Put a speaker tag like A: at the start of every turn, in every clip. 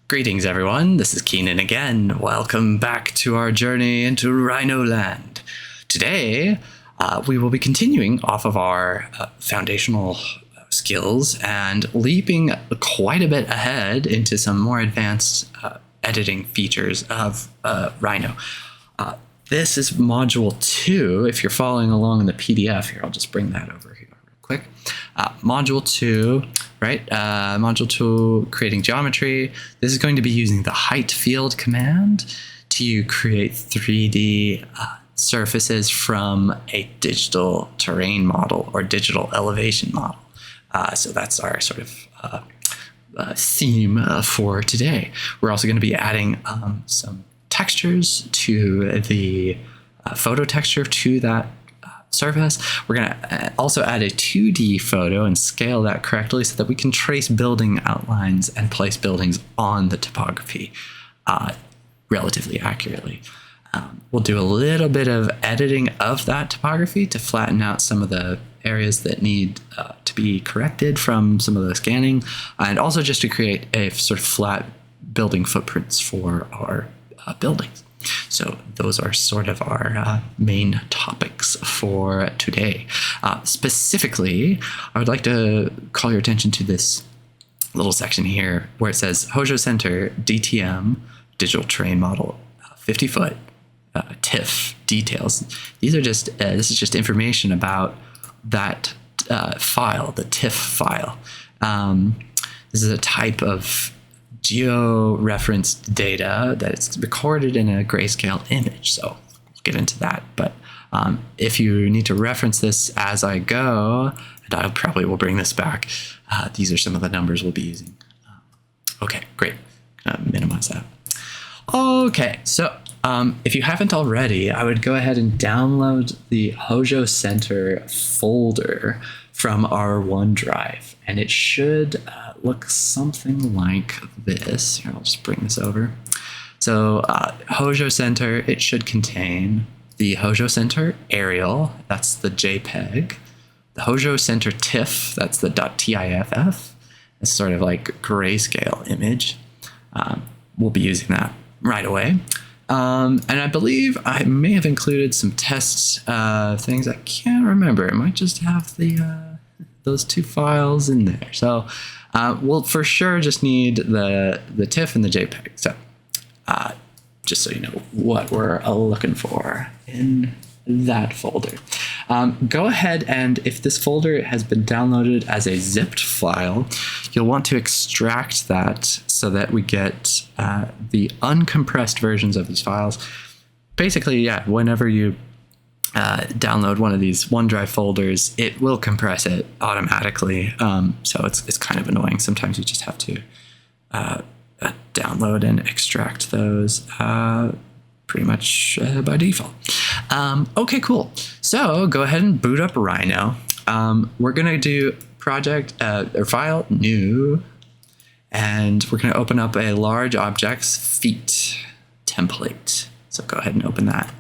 A: Greetings everyone, this is Keenan again. Welcome back to our journey into Rhino land. Today, we will be continuing off of our foundational skills and leaping quite a bit ahead into some more advanced editing features of Rhino. This is module 2. If you're following along in the PDF here, I'll just bring that over here real quick. Module 2, right? Module 2, creating geometry. This is going to be using the Heightfield command to create 3D surfaces from a digital terrain model or digital elevation model. So that's our sort of theme for today. We're also going to be adding some textures to the photo texture to that surface. We're going to also add a 2D photo and scale that correctly so that we can trace building outlines and place buildings on the topography relatively accurately. We'll do a little bit of editing of that topography to flatten out some of the areas that need to be corrected from some of the scanning, and also just to create a sort of flat building footprints for our buildings. So those are sort of our main topics for today. Specifically, I would like to call your attention to this little section here where it says Hojo Center DTM digital terrain model 50 foot TIFF details. These are just this is just information about that file, the TIFF file. This is a type of geo-referenced data that it's recorded in a grayscale image. So we'll get into that. But if you need to reference this as I go, and I probably will bring this back, these are some of the numbers we'll be using. Okay, great. Minimize that. Okay, so if you haven't already, I would go ahead and download the Hojo Center folder from our OneDrive, and it should look something like this. Here, I'll just bring this over. So Hojo Center, it should contain the Hojo Center aerial, that's the JPEG, the Hojo Center TIFF, that's the .tiff, it's sort of like grayscale image. We'll be using that right away. And I believe I may have included some test things. I can't remember. It might just have the those two files in there. So we'll for sure just need the TIFF and the JPEG. So just so you know what we're looking for in that folder. Go ahead, and if this folder has been downloaded as a zipped file, you'll want to extract that so that we get the uncompressed versions of these files. Basically, yeah, whenever you download one of these OneDrive folders, it will compress it automatically. So it's kind of annoying. Sometimes you just have to download and extract those pretty much by default. Okay, cool. So go ahead and boot up Rhino. We're gonna do project or file new, and we're gonna open up a large objects feet template. So go ahead and open that.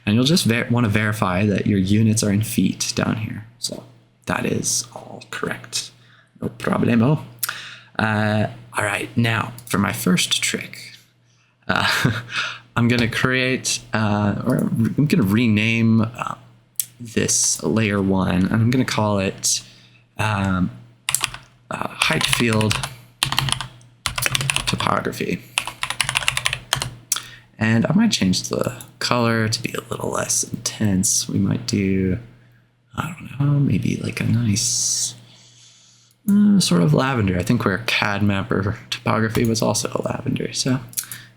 A: And you'll just want to verify that your units are in feet down here. So that is all correct. No problemo. All right, now for my first trick. I'm going to create, or I'm going to rename this layer 1, and I'm going to call it Heightfield Topography. And I might change the color to be a little less intense. We might do, I don't know, maybe like a nice sort of lavender. I think where CAD Mapper Topography was also a lavender, so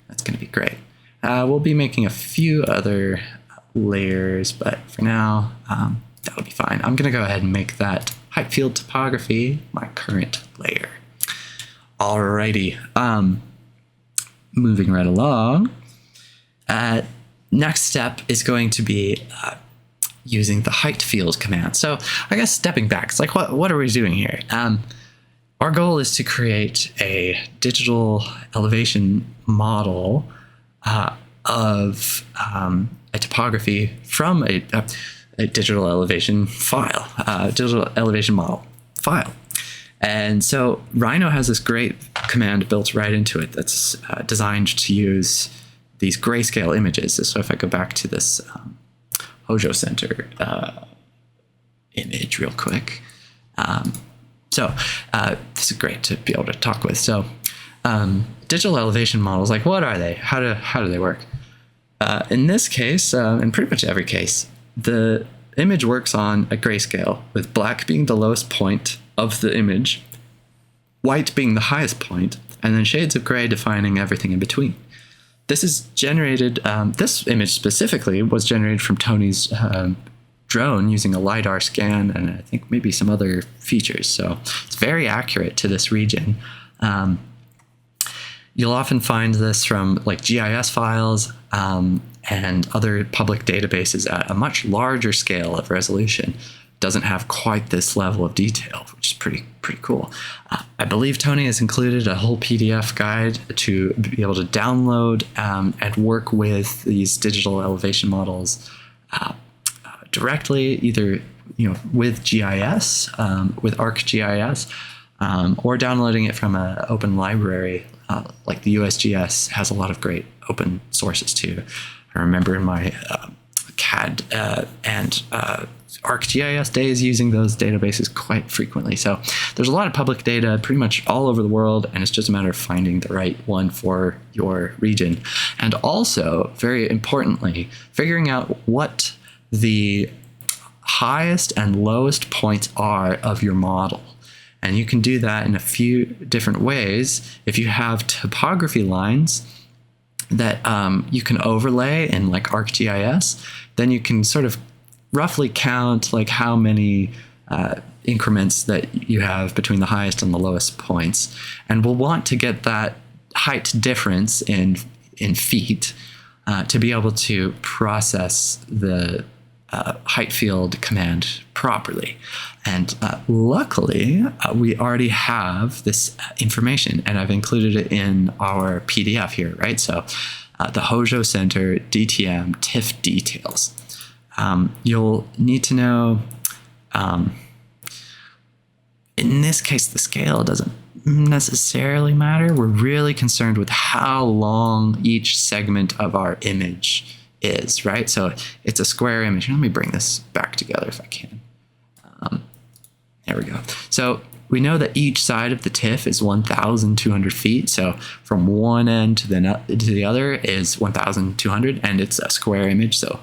A: that's going to be great. We'll be making a few other layers, but for now, that'll be fine. I'm going to go ahead and make that Heightfield Topography my current layer. Alrighty, moving right along. Next step is going to be using the Heightfield command. So I guess stepping back, it's like, what are we doing here? Our goal is to create a digital elevation model of a topography from a digital elevation file, digital elevation model file. And so Rhino has this great command built right into it that's designed to use these grayscale images. So if I go back to this Hojo Center image real quick. This is great to be able to talk with. So digital elevation models, like what are they? How do they work? In this case, in pretty much every case, the image works on a grayscale, with black being the lowest point of the image, white being the highest point, and then shades of gray defining everything in between. This is generated, this image specifically was generated from Tony's drone using a LiDAR scan and I think maybe some other features. So it's very accurate to this region. You'll often find this from like GIS files and other public databases at a much larger scale of resolution. Doesn't have quite this level of detail, which is pretty cool. I believe Tony has included a whole PDF guide to be able to download and work with these digital elevation models directly, either with GIS, with ArcGIS, or downloading it from an open library like the USGS has a lot of great open sources too. I remember in my CAD and ArcGIS days using those databases quite frequently. So there's a lot of public data pretty much all over the world, and it's just a matter of finding the right one for your region. And also, very importantly, figuring out what the highest and lowest points are of your model. And you can do that in a few different ways. If you have topography lines that you can overlay in like ArcGIS, then you can sort of roughly count like how many increments that you have between the highest and the lowest points. And we'll want to get that height difference in feet to be able to process the Heightfield command properly. And luckily, we already have this information, and I've included it in our PDF here, right? So the Hojo Center DTM TIFF details. You'll need to know, in this case, the scale doesn't necessarily matter. We're really concerned with how long each segment of our image is, right? So it's a square image. Let me bring this back together if I can. There we go. So we know that each side of the TIFF is 1,200 feet. So from one end to the other is 1,200, and it's a square image. So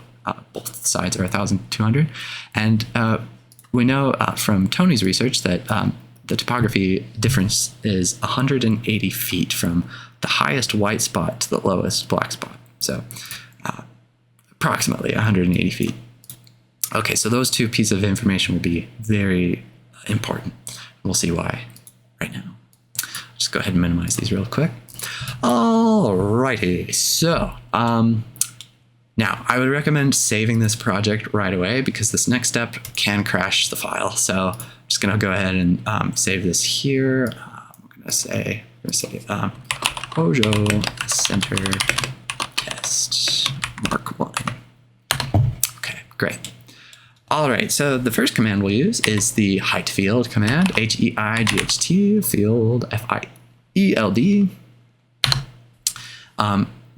A: both sides are 1,200. And we know from Tony's research that the topography difference is 180 feet from the highest white spot to the lowest black spot. So approximately 180 feet. Okay, so those two pieces of information will be very important. We'll see why right now. Just go ahead and minimize these real quick. Alrighty, so now I would recommend saving this project right away because this next step can crash the file. So I'm just gonna go ahead and save this here. I'm gonna say Hojo Center Test Mark 1. Okay, great. All right, so the first command we'll use is the Heightfield command, Height field, F-I-E-L-D.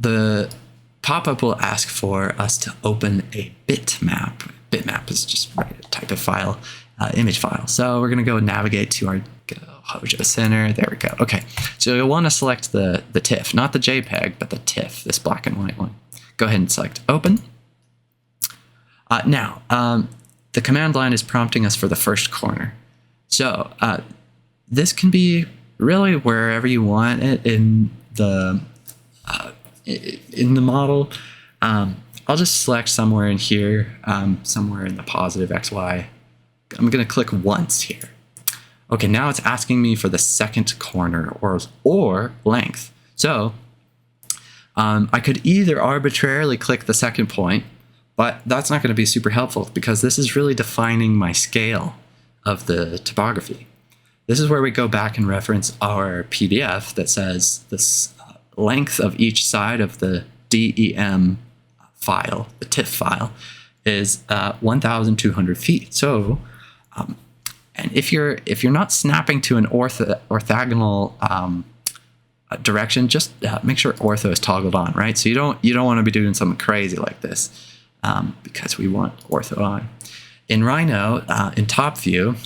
A: The pop-up will ask for us to open a bitmap. Bitmap is just a type of file, image file. So we're gonna go navigate to our Hojo Center. There we go. Okay, so you'll want to select the TIFF, not the JPEG, but the TIFF, this black and white one. Go ahead and select open. Now, the command line is prompting us for the first corner. So this can be really wherever you want it in the model. I'll just select somewhere in here, somewhere in the positive XY. I'm going to click once here. Okay, now it's asking me for the second corner or length. So I could either arbitrarily click the second point, but that's not going to be super helpful because this is really defining my scale of the topography. This is where we go back and reference our PDF that says this length of each side of the DEM file, the TIFF file, is 1,200 feet. So, And if you're not snapping to an orthogonal direction, just make sure ortho is toggled on, right? So you don't want to be doing something crazy like this because we want ortho on. In Rhino, in top view,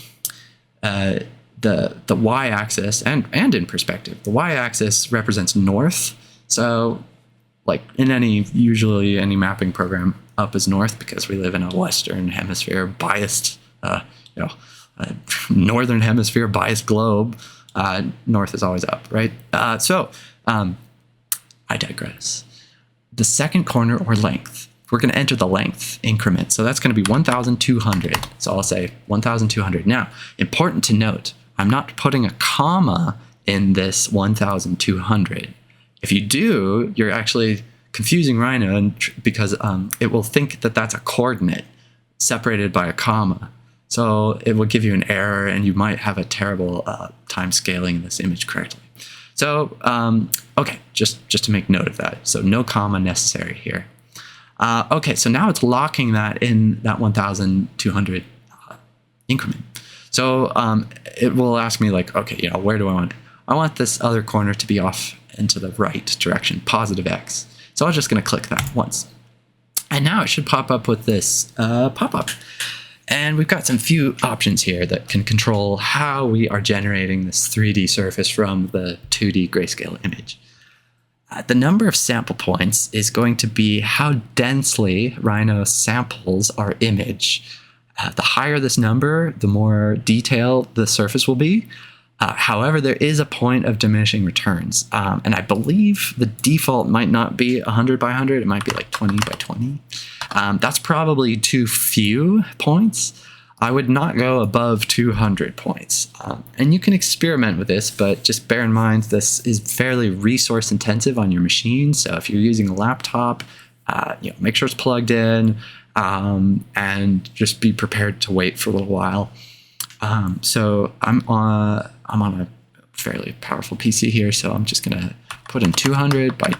A: the y-axis and in perspective, the y-axis represents north. So like usually any mapping program, up is north because we live in a Western hemisphere biased, Northern hemisphere biased globe. North is always up, right? I digress. The second corner or length, we're going to enter the length increment. So that's going to be 1,200. So I'll say 1,200. Now, important to note, I'm not putting a comma in this 1,200. If you do, you're actually confusing Rhino because it will think that that's a coordinate separated by a comma. So it will give you an error and you might have a terrible time scaling this image correctly. So, okay, just to make note of that. So no comma necessary here. Okay, so now it's locking that in that 1,200 increment. So it will ask me like, okay, where do I want it? I want this other corner to be off into the right direction, positive X. So I'm just going to click that once. And now it should pop up with this pop-up. And we've got some few options here that can control how we are generating this 3D surface from the 2D grayscale image. The number of sample points is going to be how densely Rhino samples our image. The higher this number, the more detailed the surface will be. However, there is a point of diminishing returns. And I believe the default might not be 100 by 100. It might be like 20 by 20. That's probably too few points. I would not go above 200 points. And you can experiment with this, but just bear in mind this is fairly resource intensive on your machine. So if you're using a laptop, make sure it's plugged in and just be prepared to wait for a little while. So I'm on a fairly powerful PC here, so I'm just gonna put in 200 by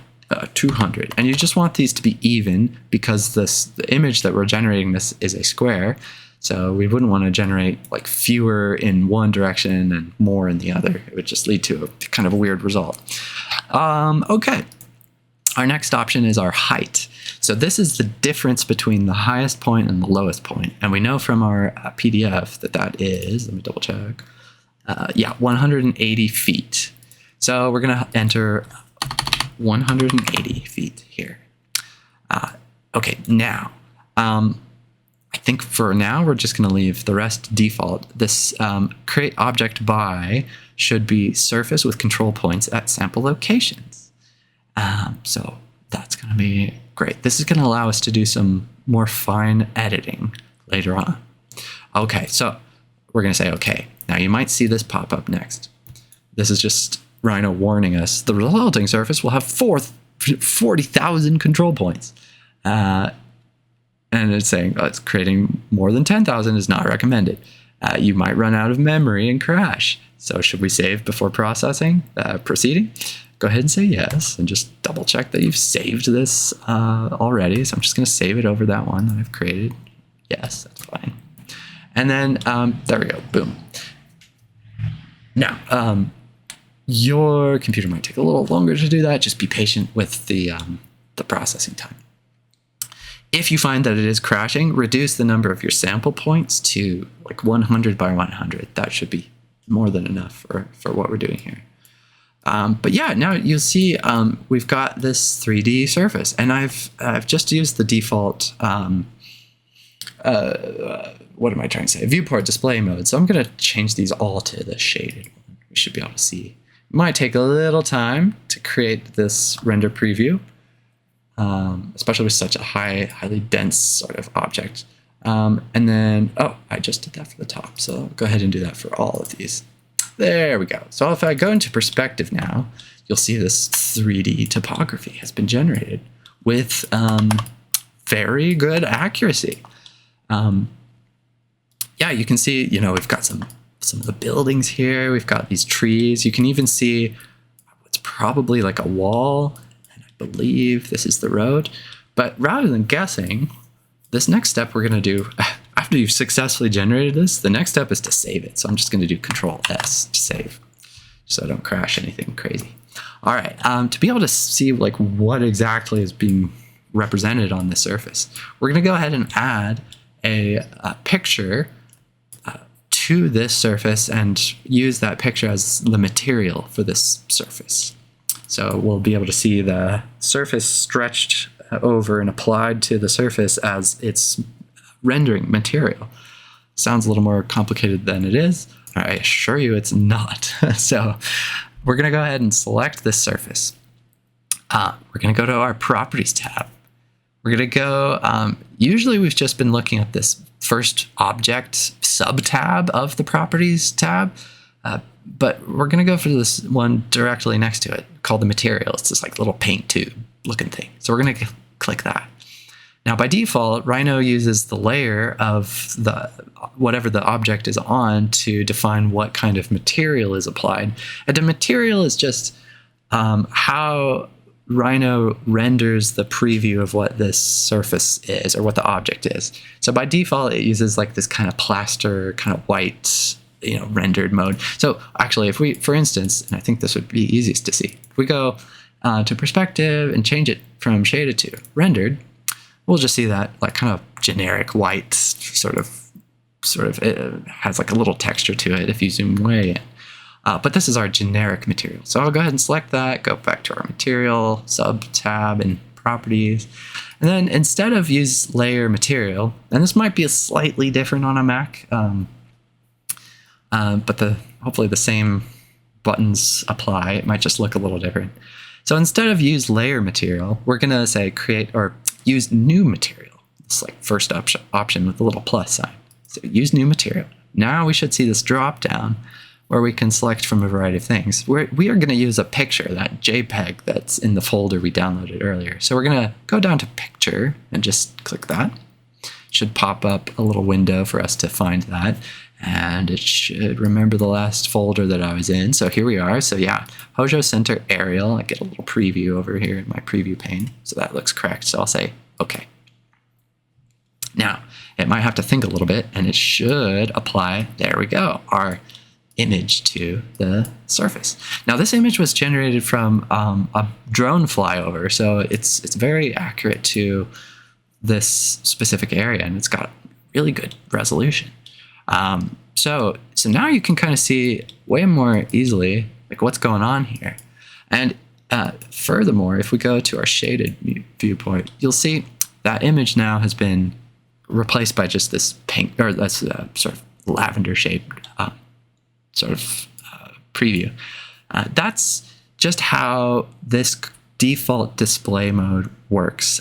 A: 200, and you just want these to be even because the image that we're generating this is a square, so we wouldn't want to generate like fewer in one direction and more in the other. It would just lead to a kind of a weird result. Okay, our next option is our height. So this is the difference between the highest point and the lowest point. And we know from our PDF that is, let me double check. 180 feet. So we're going to enter 180 feet here. Okay, now, I think for now, we're just going to leave the rest default. This create object by should be surface with control points at sample locations. So that's going to be great. This is going to allow us to do some more fine editing later on. Okay, so we're going to say okay. Now you might see this pop up next. This is just Rhino warning us the resulting surface will have 40,000 control points. And it's saying it's creating more than 10,000 is not recommended. You might run out of memory and crash. So should we save before processing, proceeding? Go ahead and say yes, and just double check that you've saved this already. So I'm just going to save it over that one that I've created. Yes, that's fine. And then there we go, boom. Now, your computer might take a little longer to do that. Just be patient with the processing time. If you find that it is crashing, reduce the number of your sample points to like 100 by 100. That should be more than enough for what we're doing here. But yeah, now you'll see we've got this 3D surface, and I've just used the default what am I trying to say? Viewport display mode. So I'm going to change these all to the shaded one. We should be able to see. It might take a little time to create this render preview, especially with such a highly dense sort of object. And then, oh, I just did that for the top. So I'll go ahead and do that for all of these. There we go. So if I go into perspective now, you'll see this 3D topography has been generated with very good accuracy. Yeah, you can see, we've got some of the buildings here. We've got these trees. You can even see what's probably like a wall. And I believe this is the road. But rather than guessing, this next step we're going to do, I've after you've successfully generated this, the next step is to save it. So I'm just going to do Control S to save, so I don't crash anything crazy. All right, to be able to see like what exactly is being represented on the surface, we're going to go ahead and add a picture to this surface and use that picture as the material for this surface. So we'll be able to see the surface stretched over and applied to the surface as its rendering material. Sounds a little more complicated than it is. I assure you it's not. So we're going to go ahead and select this surface. We're going to go to our Properties tab. We're going to go, usually we've just been looking at this first object sub-tab of the Properties tab, but we're going to go for this one directly next to it called the Material. It's this like little paint tube looking thing. So we're going to click that. Now by default, Rhino uses the layer of whatever the object is on to define what kind of material is applied. And the material is just how Rhino renders the preview of what this surface is or what the object is. So by default, it uses like this kind of plaster, kind of white, rendered mode. So actually, if we, for instance, and I think this would be easiest to see, if we go to perspective and change it from shaded to rendered, we'll just see that like kind of generic white sort of it has like a little texture to it if you zoom way in. But this is our generic material. So I'll go ahead and select that, go back to our material, sub tab and properties. And then instead of use layer material, and this might be a slightly different on a Mac, but hopefully the same buttons apply. It might just look a little different. So instead of use layer material, we're going to say create or use new material. It's like first option with the little plus sign. So use new material. Now we should see this drop down where we can select from a variety of things. We are going to use a picture, that JPEG that's in the folder we downloaded earlier. So we're going to go down to picture and just click that. It should pop up a little window for us to find that. And it should remember the last folder that I was in. So here we are. So yeah, Hojo Center Aerial. I get a little preview over here in my preview pane. So that looks correct. So I'll say, okay. Now, it might have to think a little bit and it should apply, there we go, our image to the surface. Now this image was generated from a drone flyover. So it's very accurate to this specific area and it's got really good resolution. So now you can kind of see way more easily like what's going on here. And furthermore, if we go to our shaded viewport, you'll see that image now has been replaced by just this pink, or that's sort of lavender shade preview. That's just how this default display mode works.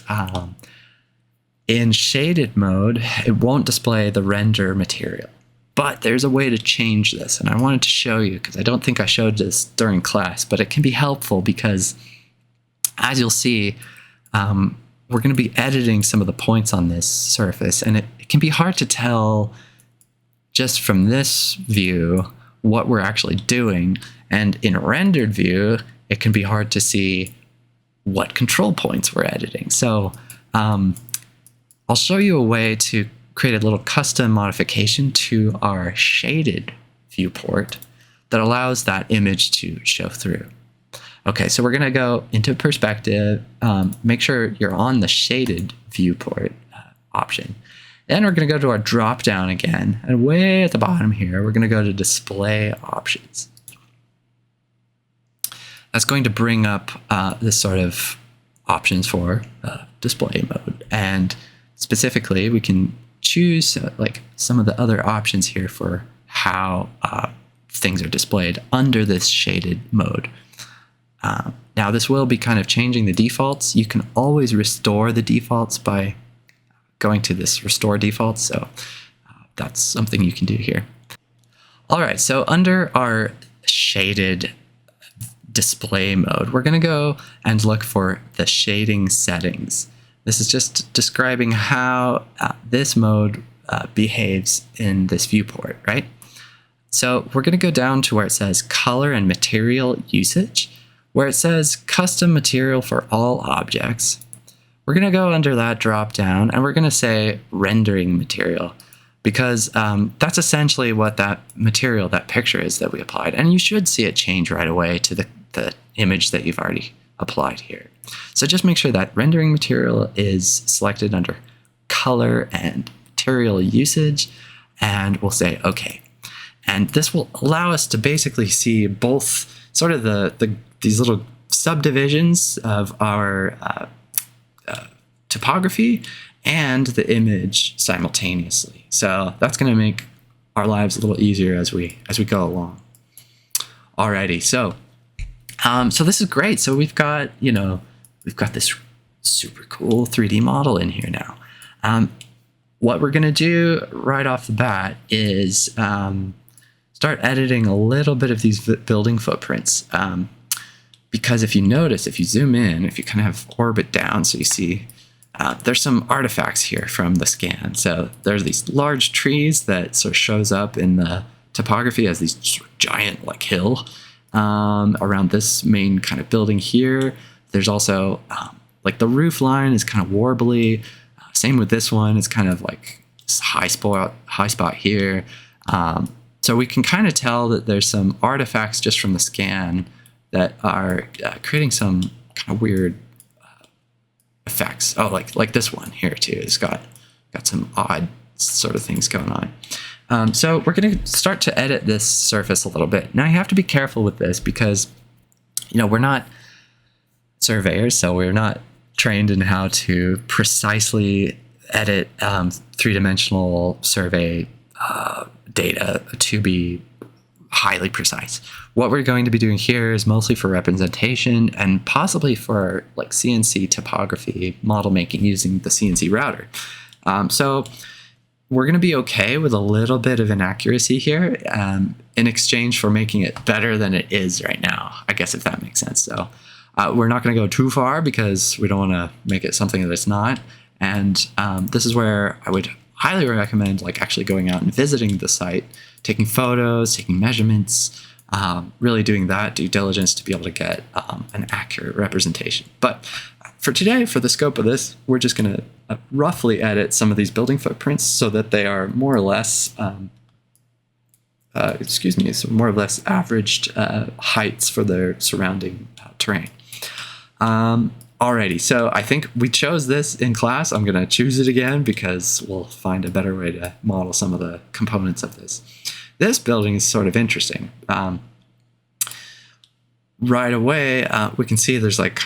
A: In shaded mode, it won't display the render material. But there's a way to change this, and I wanted to show you because I don't think I showed this during class, but it can be helpful because, as you'll see, we're going to be editing some of the points on this surface, and it can be hard to tell just from this view what we're actually doing, and in a rendered view, it can be hard to see what control points we're editing. So I'll show you a way to create a little custom modification to our shaded viewport that allows that image to show through. Okay, so we're going to go into perspective, make sure you're on the shaded viewport option. Then we're going to go to our drop down again, and way at the bottom here, we're going to go to display options. That's going to bring up this sort of options for display mode. And specifically, we can choose like some of the other options here for how things are displayed under this shaded mode. Now this will be kind of changing the defaults. You can always restore the defaults by going to this restore defaults. So that's something you can do here. All right, so under our shaded display mode, we're going to go and look for the shading settings. This is just describing how this mode behaves in this viewport, right? So we're going to go down to where it says color and material usage, where it says custom material for all objects. We're going to go under that drop down and we're going to say rendering material. because that's essentially what that material, that picture is that we applied. And you should see it change right away to the image that you've already applied here. So just make sure that rendering material is selected under color and material usage, and we'll say okay. And this will allow us to basically see both sort of these little subdivisions of our topography and the image simultaneously. So that's going to make our lives a little easier as we go along. Alrighty, so this is great. So we've got this super cool 3D model in here now. What we're going to do right off the bat is start editing a little bit of these building footprints. Because if you notice, if you zoom in, if you kind of have orbit down, so you see there's some artifacts here from the scan. So there's these large trees that sort of shows up in the topography as these giant like hill around this main kind of building here. There's also like the roof line is kind of warbly. Same with this one. It's kind of like this high spot here. So we can kind of tell that there's some artifacts just from the scan that are creating some kind of weird effects. Oh, like this one here too. It's got some odd sort of things going on. So we're going to start to edit this surface a little bit. Now you have to be careful with this because, we're not surveyors, so we're not trained in how to precisely edit three-dimensional survey data to be highly precise. What we're going to be doing here is mostly for representation and possibly for like CNC topography model making using the CNC router. So we're going to be okay with a little bit of inaccuracy here in exchange for making it better than it is right now, I guess, if that makes sense. So we're not going to go too far because we don't want to make it something that it's not. And this is where I would highly recommend like actually going out and visiting the site, taking photos, taking measurements, really doing that due diligence to be able to get an accurate representation. But for today, for the scope of this, we're just going to roughly edit some of these building footprints so that they are more or less, more or less averaged heights for their surrounding terrain. Alrighty, so I think we chose this in class. I'm going to choose it again because we'll find a better way to model some of the components of this. This building is sort of interesting. Right away, we can see there's like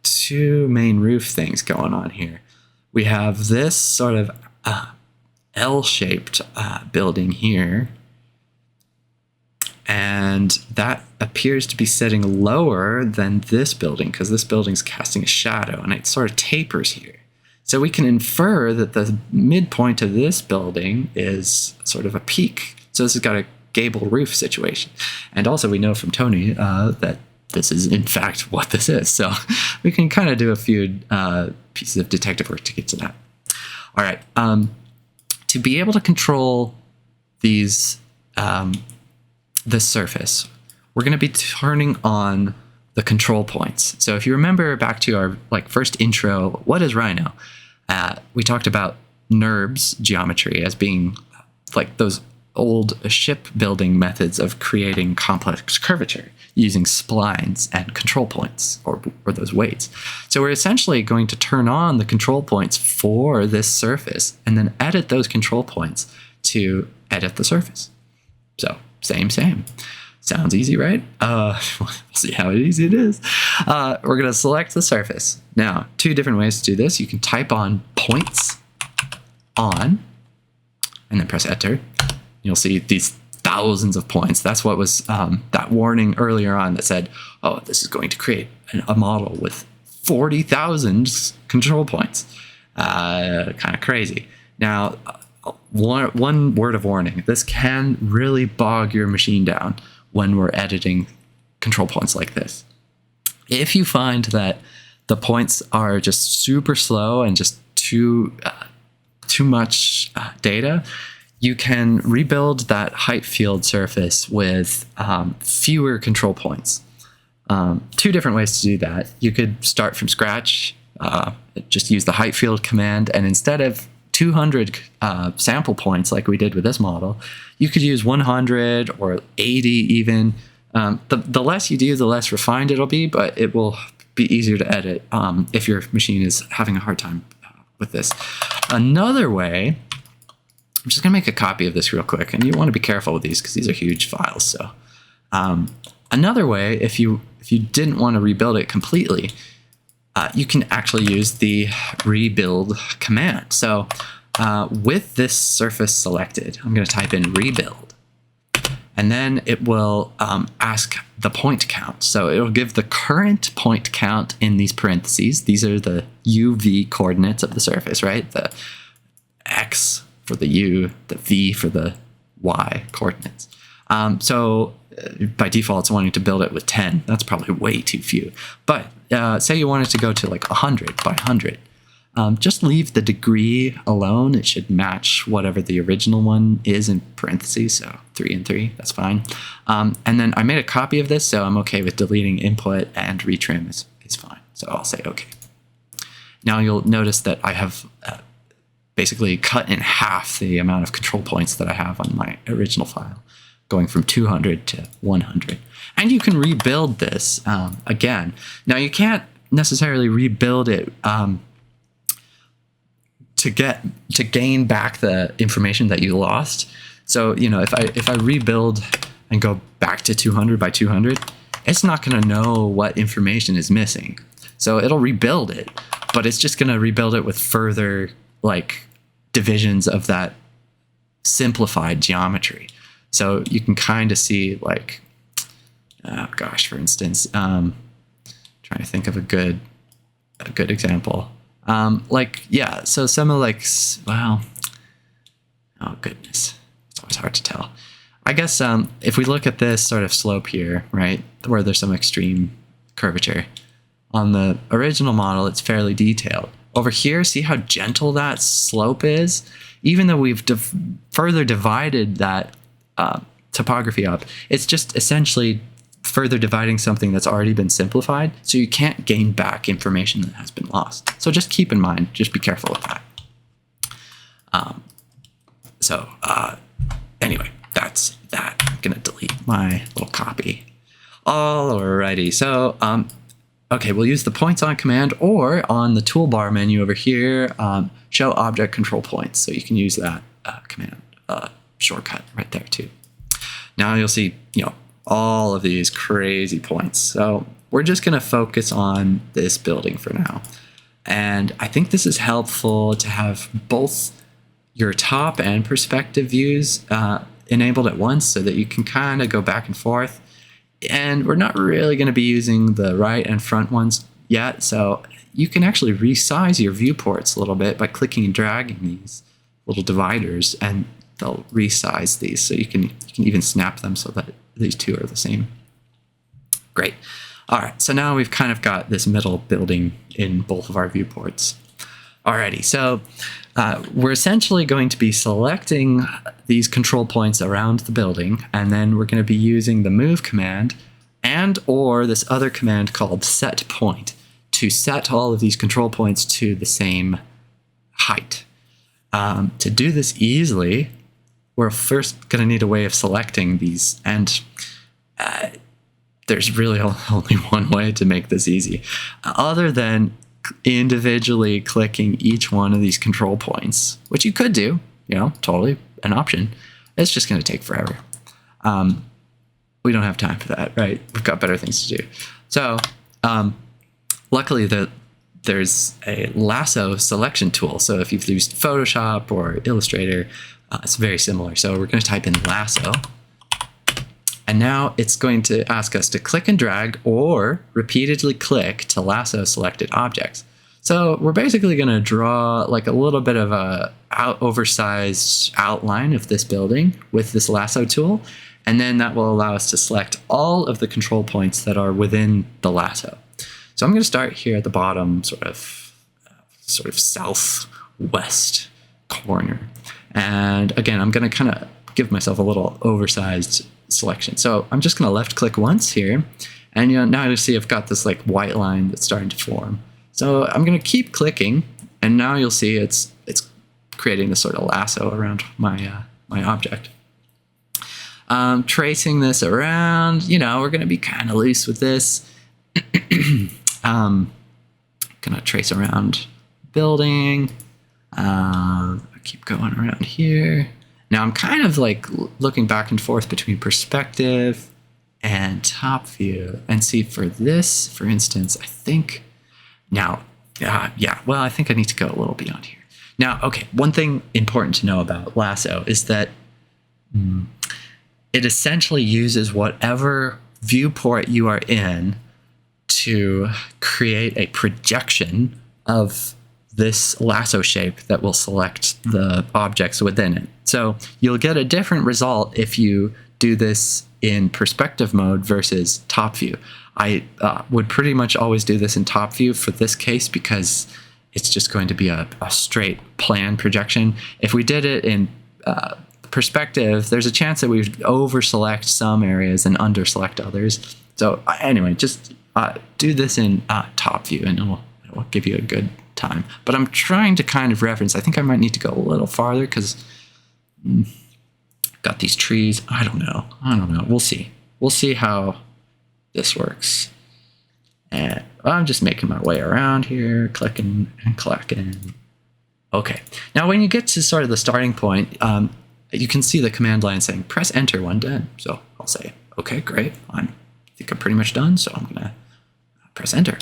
A: two main roof things going on here. We have this sort of L-shaped building here, and that appears to be setting lower than this building because this building's casting a shadow and it sort of tapers here. So we can infer that the midpoint of this building is sort of a peak. So this has got a gable roof situation. And also we know from Tony that this is in fact what this is. So we can kind of do a few pieces of detective work to get to that. All right. To be able to control these this surface, we're going to be turning on the control points. So if you remember back to our first intro, what is Rhino? We talked about NURBS geometry as being like those old shipbuilding methods of creating complex curvature using splines and control points or those weights. So we're essentially going to turn on the control points for this surface and then edit those control points to edit the surface. So same. Sounds easy, right? We'll see how easy it is. We're going to select the surface. Now, two different ways to do this. You can type on PointsOn and then press enter. You'll see these thousands of points. That's what was that warning earlier on that said, oh, this is going to create a model with 40,000 control points. Kind of crazy. Now, one word of warning. This can really bog your machine down when we're editing control points like this. If you find that the points are just super slow and just too much data, you can rebuild that Heightfield surface with fewer control points. Two different ways to do that. You could start from scratch, just use the Heightfield command, and instead of 200 sample points like we did with this model, you could use 100 or 80 even. The less you do, the less refined it'll be, but it will be easier to edit if your machine is having a hard time with this. Another way, I'm just gonna make a copy of this real quick, and you want to be careful with these because these are huge files. So another way, if you didn't want to rebuild it completely, you can actually use the rebuild command. So with this surface selected, I'm going to type in rebuild, and then it will ask the point count. So it'll give the current point count in these parentheses. These are the UV coordinates of the surface, right? The X for the U, the V for the Y coordinates. So by default, it's wanting to build it with 10. That's probably way too few. But say you wanted to go to like 100 by 100. Just leave the degree alone. It should match whatever the original one is in parentheses. So 3 and 3, that's fine. And then I made a copy of this, so I'm okay with deleting input, and retrim is fine. So I'll say okay. Now you'll notice that I have basically cut in half the amount of control points that I have on my original file, going from 200 to 100. And you can rebuild this again. Now you can't necessarily rebuild it to gain back the information that you lost. So, you know, if I rebuild and go back to 200 by 200, it's not going to know what information is missing. So it'll rebuild it, but it's just going to rebuild it with further like divisions of that simplified geometry. So you can kind of see like, oh gosh, for instance, trying to think of a good example. Like, yeah, so some of like, well, oh goodness, it's always hard to tell. I guess if we look at this sort of slope here, right, where there's some extreme curvature, on the original model, it's fairly detailed. Over here, see how gentle that slope is? Even though we've further divided that topography up, it's just essentially further dividing something that's already been simplified, so you can't gain back information that has been lost. So just keep in mind, just be careful with that. Anyway, that's that. I'm gonna delete my little copy. Alrighty, so okay, we'll use the PointsOn command, or on the toolbar menu over here, show object control points. So you can use that command shortcut right there too. Now you'll see, you know, all of these crazy points. So we're just going to focus on this building for now. And I think this is helpful to have both your top and perspective views enabled at once, so that you can kind of go back and forth. And we're not really going to be using the right and front ones yet, so you can actually resize your viewports a little bit by clicking and dragging these little dividers, and they'll resize these. So you can even snap them so that these two are the same. Great. All right, so now we've kind of got this middle building in both of our viewports. Alrighty, so we're essentially going to be selecting these control points around the building, and then we're going to be using the move command and or this other command called SetPt to set all of these control points to the same height. To do this easily, we're first going to need a way of selecting these, and there's really only one way to make this easy, other than individually clicking each one of these control points, which you could do, you know, totally an option. It's just going to take forever. We don't have time for that, right? We've got better things to do. So luckily there's a lasso selection tool. So if you've used Photoshop or Illustrator, it's very similar. So we're going to type in lasso. And now it's going to ask us to click and drag or repeatedly click to lasso selected objects. So we're basically going to draw like a little bit of a oversized outline of this building with this lasso tool. And then that will allow us to select all of the control points that are within the lasso. So I'm going to start here at the bottom, sort of southwest corner. And again, I'm going to kind of give myself a little oversized selection. So I'm just going to left click once here, and now you see I've got this like white line that's starting to form. So I'm going to keep clicking, and now you'll see it's creating this sort of lasso around my my object. Tracing this around, you know, we're going to be kind of loose with this. Gonna trace around building. Keep going around here. Now I'm kind of like looking back and forth between perspective and top view, and see for this, for instance, I think now, yeah, well, I think I need to go a little beyond here. Now, okay, one thing important to know about Lasso is that it essentially uses whatever viewport you are in to create a projection of this lasso shape that will select the objects within it. So you'll get a different result if you do this in perspective mode versus top view. I would pretty much always do this in top view for this case because it's just going to be a straight plan projection. If we did it in perspective, there's a chance that we would over select some areas and under select others. So anyway, just do this in top view and it will give you a good time. But I'm trying to kind of reference, I think I might need to go a little farther because got these trees. I don't know. We'll see how this works. And I'm just making my way around here, clicking and clacking. Okay. Now when you get to sort of the starting point, you can see the command line saying press enter when done. So I'll say, okay, great. I think I'm pretty much done. So I'm gonna press enter.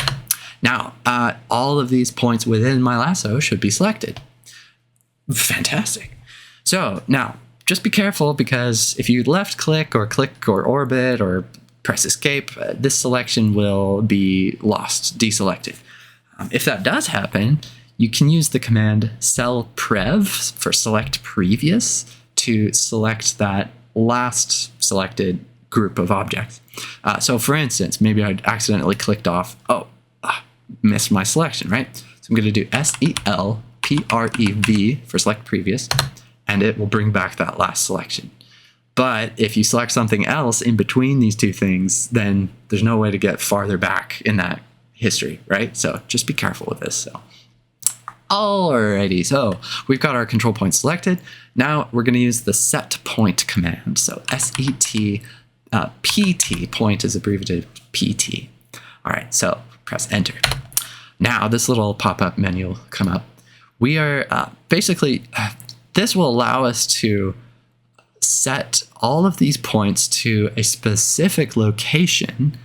A: Now, all of these points within my lasso should be selected. Fantastic. So now, just be careful because if you left click or orbit or press escape, this selection will be lost, deselected. If that does happen, you can use the command SelPrev for select previous to select that last selected group of objects. So for instance, maybe I accidentally clicked off, missed my selection, right? So I'm going to do SelPrev for select previous, and it will bring back that last selection. But if you select something else in between these two things, then there's no way to get farther back in that history, right? So just be careful with this. So, alrighty, so we've got our control point selected. Now we're going to use the setPoint command. So SetPt, point is abbreviated PT. All right, so press enter. Now this little pop-up menu will come up. We are basically, this will allow us to set all of these points to a specific location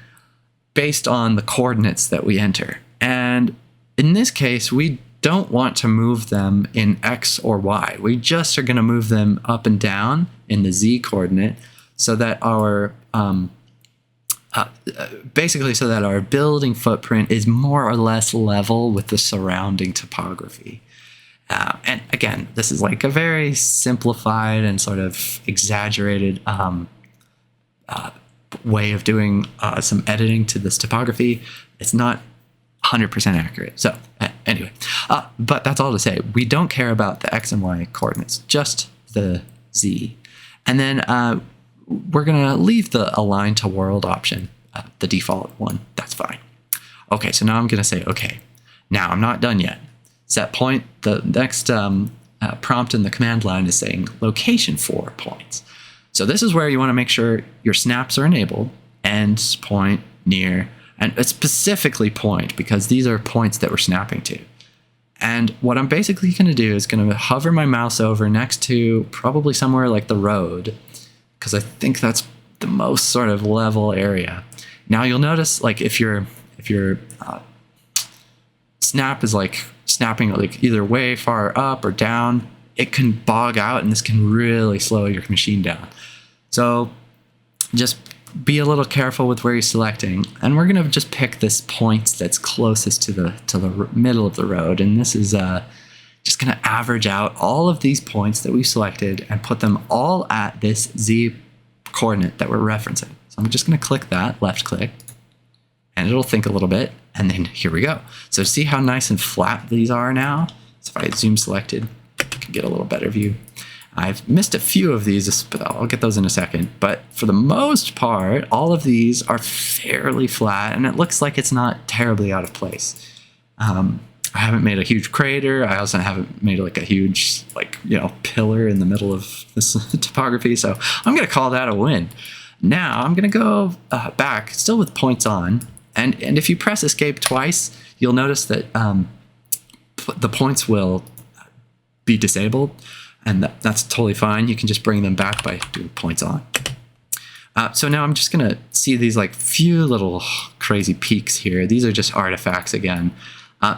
A: based on the coordinates that we enter. And in this case, we don't want to move them in X or Y. We just are going to move them up and down in the Z coordinate so that our basically so that our building footprint is more or less level with the surrounding topography. And again, this is like a very simplified and sort of exaggerated way of doing some editing to this topography. It's not 100% accurate. So anyway, but that's all to say, we don't care about the X and Y coordinates, just the Z. And then we're going to leave the align to world option, the default one. That's fine. Okay, so now I'm going to say, okay, now I'm not done yet. Set point, the next prompt in the command line is saying location for points. So this is where you want to make sure your snaps are enabled, end, point, near, and specifically point, because these are points that we're snapping to. And what I'm basically going to do is going to hover my mouse over next to probably somewhere like the road, because I think that's the most sort of level area. Now you'll notice, like if your snap is like snapping like either way far up or down, it can bog out, and this can really slow your machine down. So just be a little careful with where you're selecting, and we're going to just pick this point that's closest to the middle of the road, and this is just going to average out all of these points that we've selected and put them all at this Z coordinate that we're referencing. So I'm just going to click that, left click, and it'll think a little bit, and then here we go. So see how nice and flat these are now? So if I zoom selected, I can get a little better view. I've missed a few of these, but I'll get those in a second. But for the most part, all of these are fairly flat, and it looks like it's not terribly out of place. I haven't made a huge crater. I also haven't made like a huge, like, pillar in the middle of this topography. So I'm going to call that a win. Now I'm going to go back, still with PointsOn. And if you press escape twice, you'll notice that the points will be disabled. And that's totally fine. You can just bring them back by doing PointsOn. So now I'm just going to see these like few little crazy peaks here. These are just artifacts again.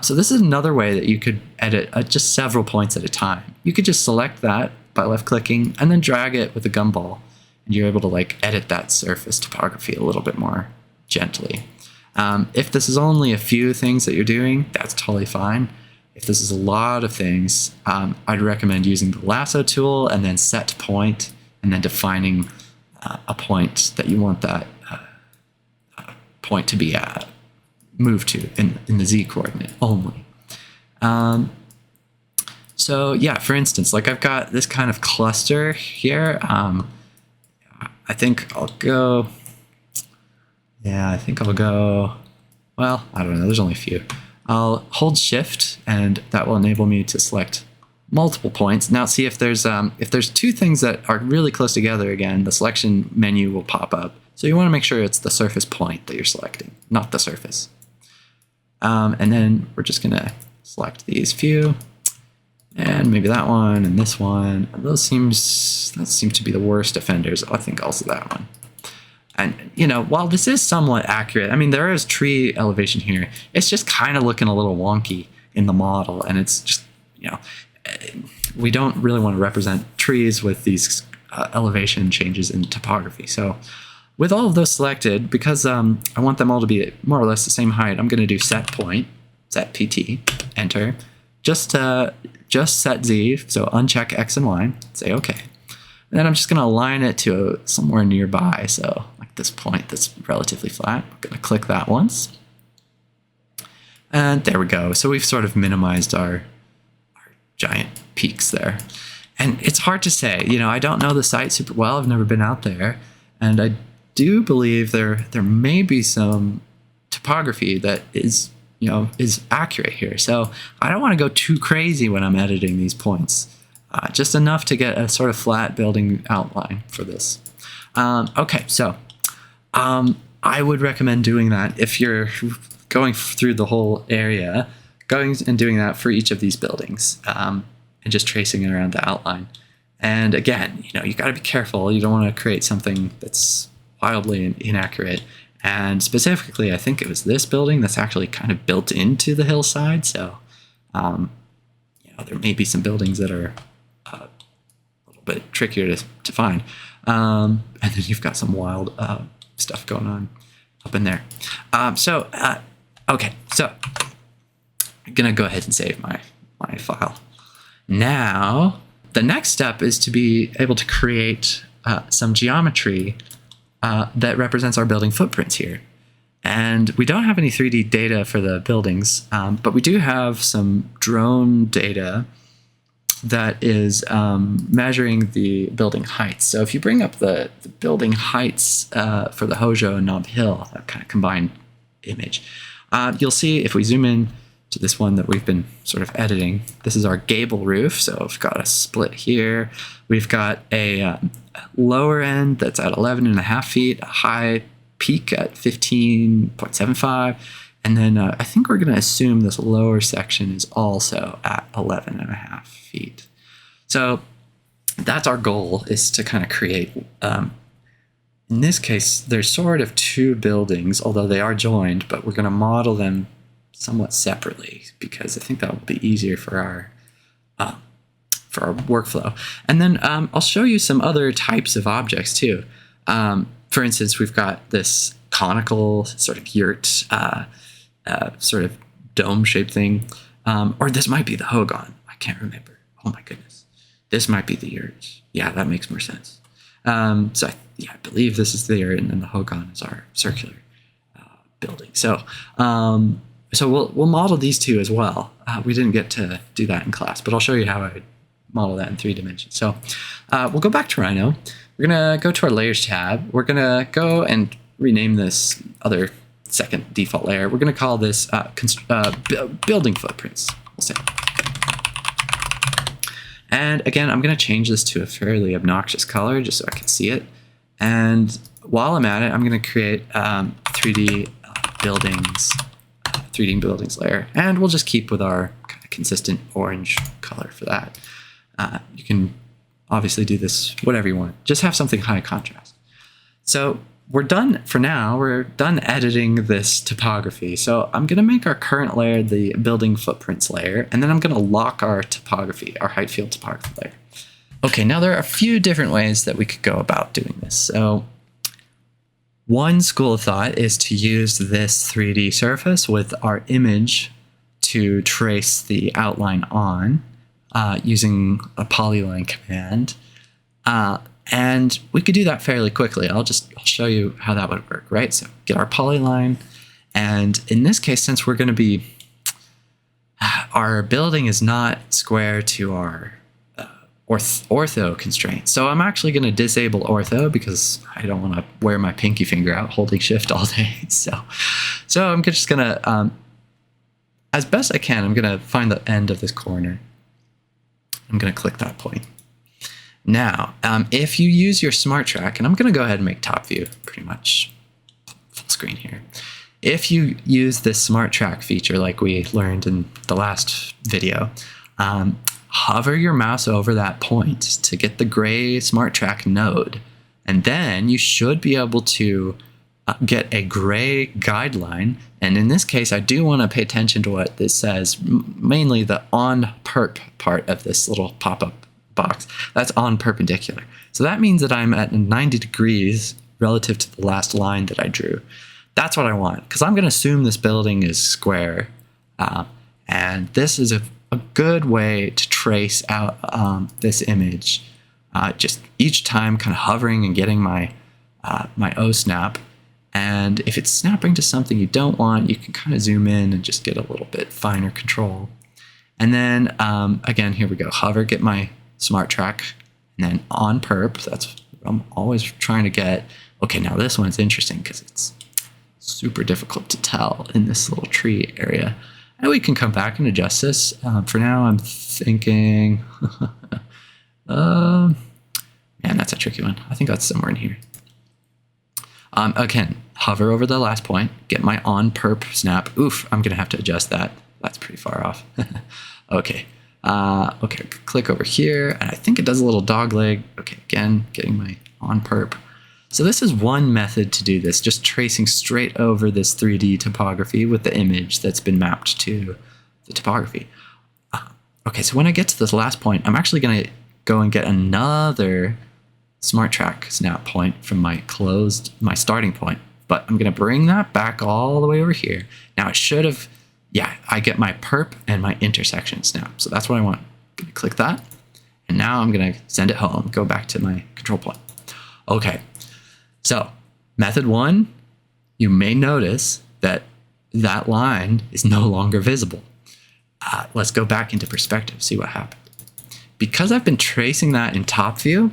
A: So this is another way that you could edit just several points at a time. You could just select that by left clicking and then drag it with a gumball. And you're able to like edit that surface topography a little bit more gently. If this is only a few things that you're doing, that's totally fine. If this is a lot of things, I'd recommend using the Lasso tool and then set point and then defining a point that you want that point to be moved to in the Z coordinate only. So yeah, for instance, like I've got this kind of cluster here. I think I'll go, well, I don't know, there's only a few. I'll hold shift and that will enable me to select multiple points. Now see if there's two things that are really close together again, the selection menu will pop up. So you want to make sure it's the surface point that you're selecting, not the surface. And then we're just going to select these few and maybe that one and this one. That seems to be the worst offenders. I think also that one. And, while this is somewhat accurate, I mean, there is tree elevation here. It's just kind of looking a little wonky in the model. And it's just, we don't really want to represent trees with these elevation changes in topography. So with all of those selected, because I want them all to be more or less the same height, I'm going to do SetPt, enter, just set Z, so uncheck X and Y, say OK. And then I'm just going to align it to somewhere nearby, so like this point that's relatively flat. I'm going to click that once. And there we go. So we've sort of minimized our giant peaks there. And it's hard to say. I don't know the site super well. I've never been out there. And I do believe there may be some topography that is accurate here. So I don't want to go too crazy when I'm editing these points. Just enough to get a sort of flat building outline for this. Okay, so I would recommend doing that if you're going through the whole area, going and doing that for each of these buildings, and just tracing it around the outline. And again, you got to be careful. You don't want to create something that's wildly inaccurate. And specifically, I think it was this building that's actually kind of built into the hillside. So, there may be some buildings that are a little bit trickier to find. And then you've got some wild stuff going on up in there. Okay, so I'm going to go ahead and save my file. Now, the next step is to be able to create some geometry that represents our building footprints here. And we don't have any 3D data for the buildings, but we do have some drone data that is measuring the building heights. So if you bring up the building heights for the Hojo and Nob Hill, that kind of combined image, you'll see if we zoom in to this one that we've been sort of editing, this is our gable roof. So we've got a split here. We've got a lower end that's at 11.5 feet, a high peak at 15.75. And then I think we're going to assume this lower section is also at 11.5 feet. So that's our goal, is to kind of create, in this case, there's sort of two buildings, although they are joined, but we're going to model them somewhat separately because I think that will be easier for our workflow. And then I'll show you some other types of objects too. For instance, we've got this conical sort of yurt, sort of dome-shaped thing, or this might be the hogan. I can't remember. Oh my goodness, this might be the yurt. Yeah, that makes more sense. So I believe this is the yurt, and then the hogan is our circular building. So we'll model these two as well. We didn't get to do that in class, but I'll show you how I would model that in 3 dimensions. So we'll go back to Rhino. We're going to go to our Layers tab. We're going to go and rename this other second default layer. We're going to call this building footprints, we'll say. And again, I'm going to change this to a fairly obnoxious color just so I can see it. And while I'm at it, I'm going to create 3D buildings layer, and we'll just keep with our kind of consistent orange color for that. You can obviously do this whatever you want. Just have something high contrast. So we're done for now. We're done editing this topography. So I'm going to make our current layer the building footprints layer, and then I'm going to lock our topography, our Heightfield topography layer. Okay, now there are a few different ways that we could go about doing this. So one school of thought is to use this 3D surface with our image to trace the outline on using a polyline command. And we could do that fairly quickly. I'll show you how that would work, right? So get our polyline. And in this case, since we're going to be, our building is not square to our ortho constraint. So I'm actually going to disable ortho because I don't want to wear my pinky finger out holding shift all day. So I'm just going to, as best I can, I'm going to find the end of this corner. I'm going to click that point. Now, if you use your smart track, and I'm going to go ahead and make top view pretty much full screen here. If you use this smart track feature like we learned in the last video, hover your mouse over that point to get the gray smart track node, and then you should be able to get a gray guideline. And in this case, I do want to pay attention to what this says, mainly the on perp part of this little pop-up box. That's on perpendicular. So that means that I'm at 90 degrees relative to the last line that I drew. That's what I want, because I'm going to assume this building is square. And this is a good way to trace out this image. Just each time kind of hovering and getting my O snap. And if it's snapping to something you don't want, you can kind of zoom in and just get a little bit finer control. And then again, here we go. Hover, get my smart track, and then on perp. That's what I'm always trying to get. Okay, now this one's interesting because it's super difficult to tell in this little tree area. And we can come back and adjust this. For now, I'm thinking, man, that's a tricky one. I think that's somewhere in here. Again, hover over the last point, get my on perp snap. Oof, I'm gonna have to adjust that. That's pretty far off. Okay. Okay, click over here, and I think it does a little dog leg. Okay, again, getting my on perp. So this is one method to do this, just tracing straight over this 3D topography with the image that's been mapped to the topography. Okay, so when I get to this last point, I'm actually going to go and get another smart track snap point from my starting point, but I'm going to bring that back all the way over here. Now it should have, yeah, I get my perp and my intersection snap. So that's what I want. I'm going to click that, and now I'm going to send it home, go back to my control point. Okay. So method one, you may notice that that line is no longer visible. Let's go back into perspective, see what happened. Because I've been tracing that in top view,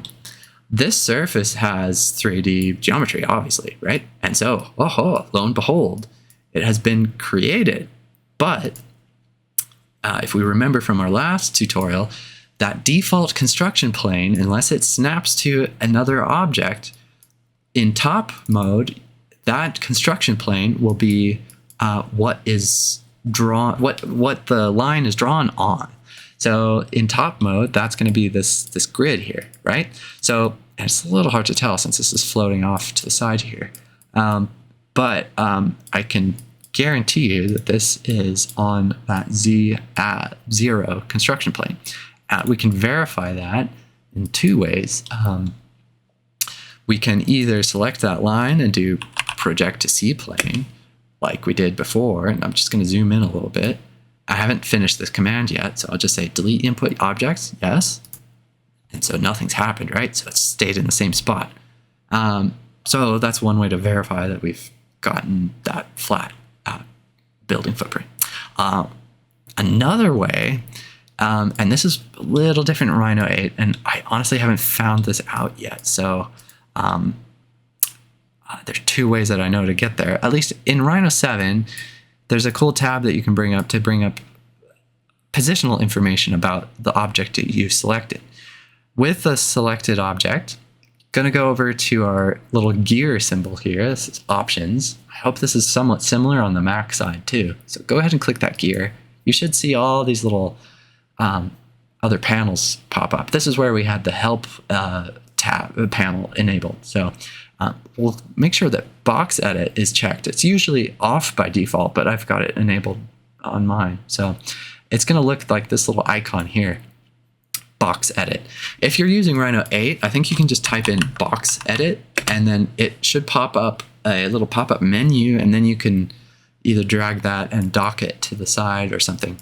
A: this surface has 3D geometry, obviously, right? And so, lo and behold, it has been created. But if we remember from our last tutorial, that default construction plane, unless it snaps to another object, in top mode, that construction plane will be what is drawn, what the line is drawn on. So in top mode, that's going to be this grid here, right? So it's a little hard to tell since this is floating off to the side here. But I can guarantee you that this is on that Z0 construction plane. We can verify that in two ways. We can either select that line and do project to C plane like we did before, and I'm just going to zoom in a little bit. I haven't finished this command yet, so I'll just say delete input objects, yes. And so nothing's happened, right? So it's stayed in the same spot. So that's one way to verify that we've gotten that flat building footprint. Another way, and this is a little different in Rhino 8, and I honestly haven't found this out yet. So there's two ways that I know to get there. At least in Rhino 7, there's a cool tab that you can bring up to bring up positional information about the object that you selected. With the selected object, going to go over to our little gear symbol here. This is options. I hope this is somewhat similar on the Mac side too. So go ahead and click that gear. You should see all these little other panels pop up. This is where we had the help tab panel enabled. So we'll make sure that box edit is checked. It's usually off by default, but I've got it enabled on mine. So it's going to look like this little icon here, box edit. If you're using Rhino 8, I think you can just type in box edit, and then it should pop up a little pop-up menu, and then you can either drag that and dock it to the side or something.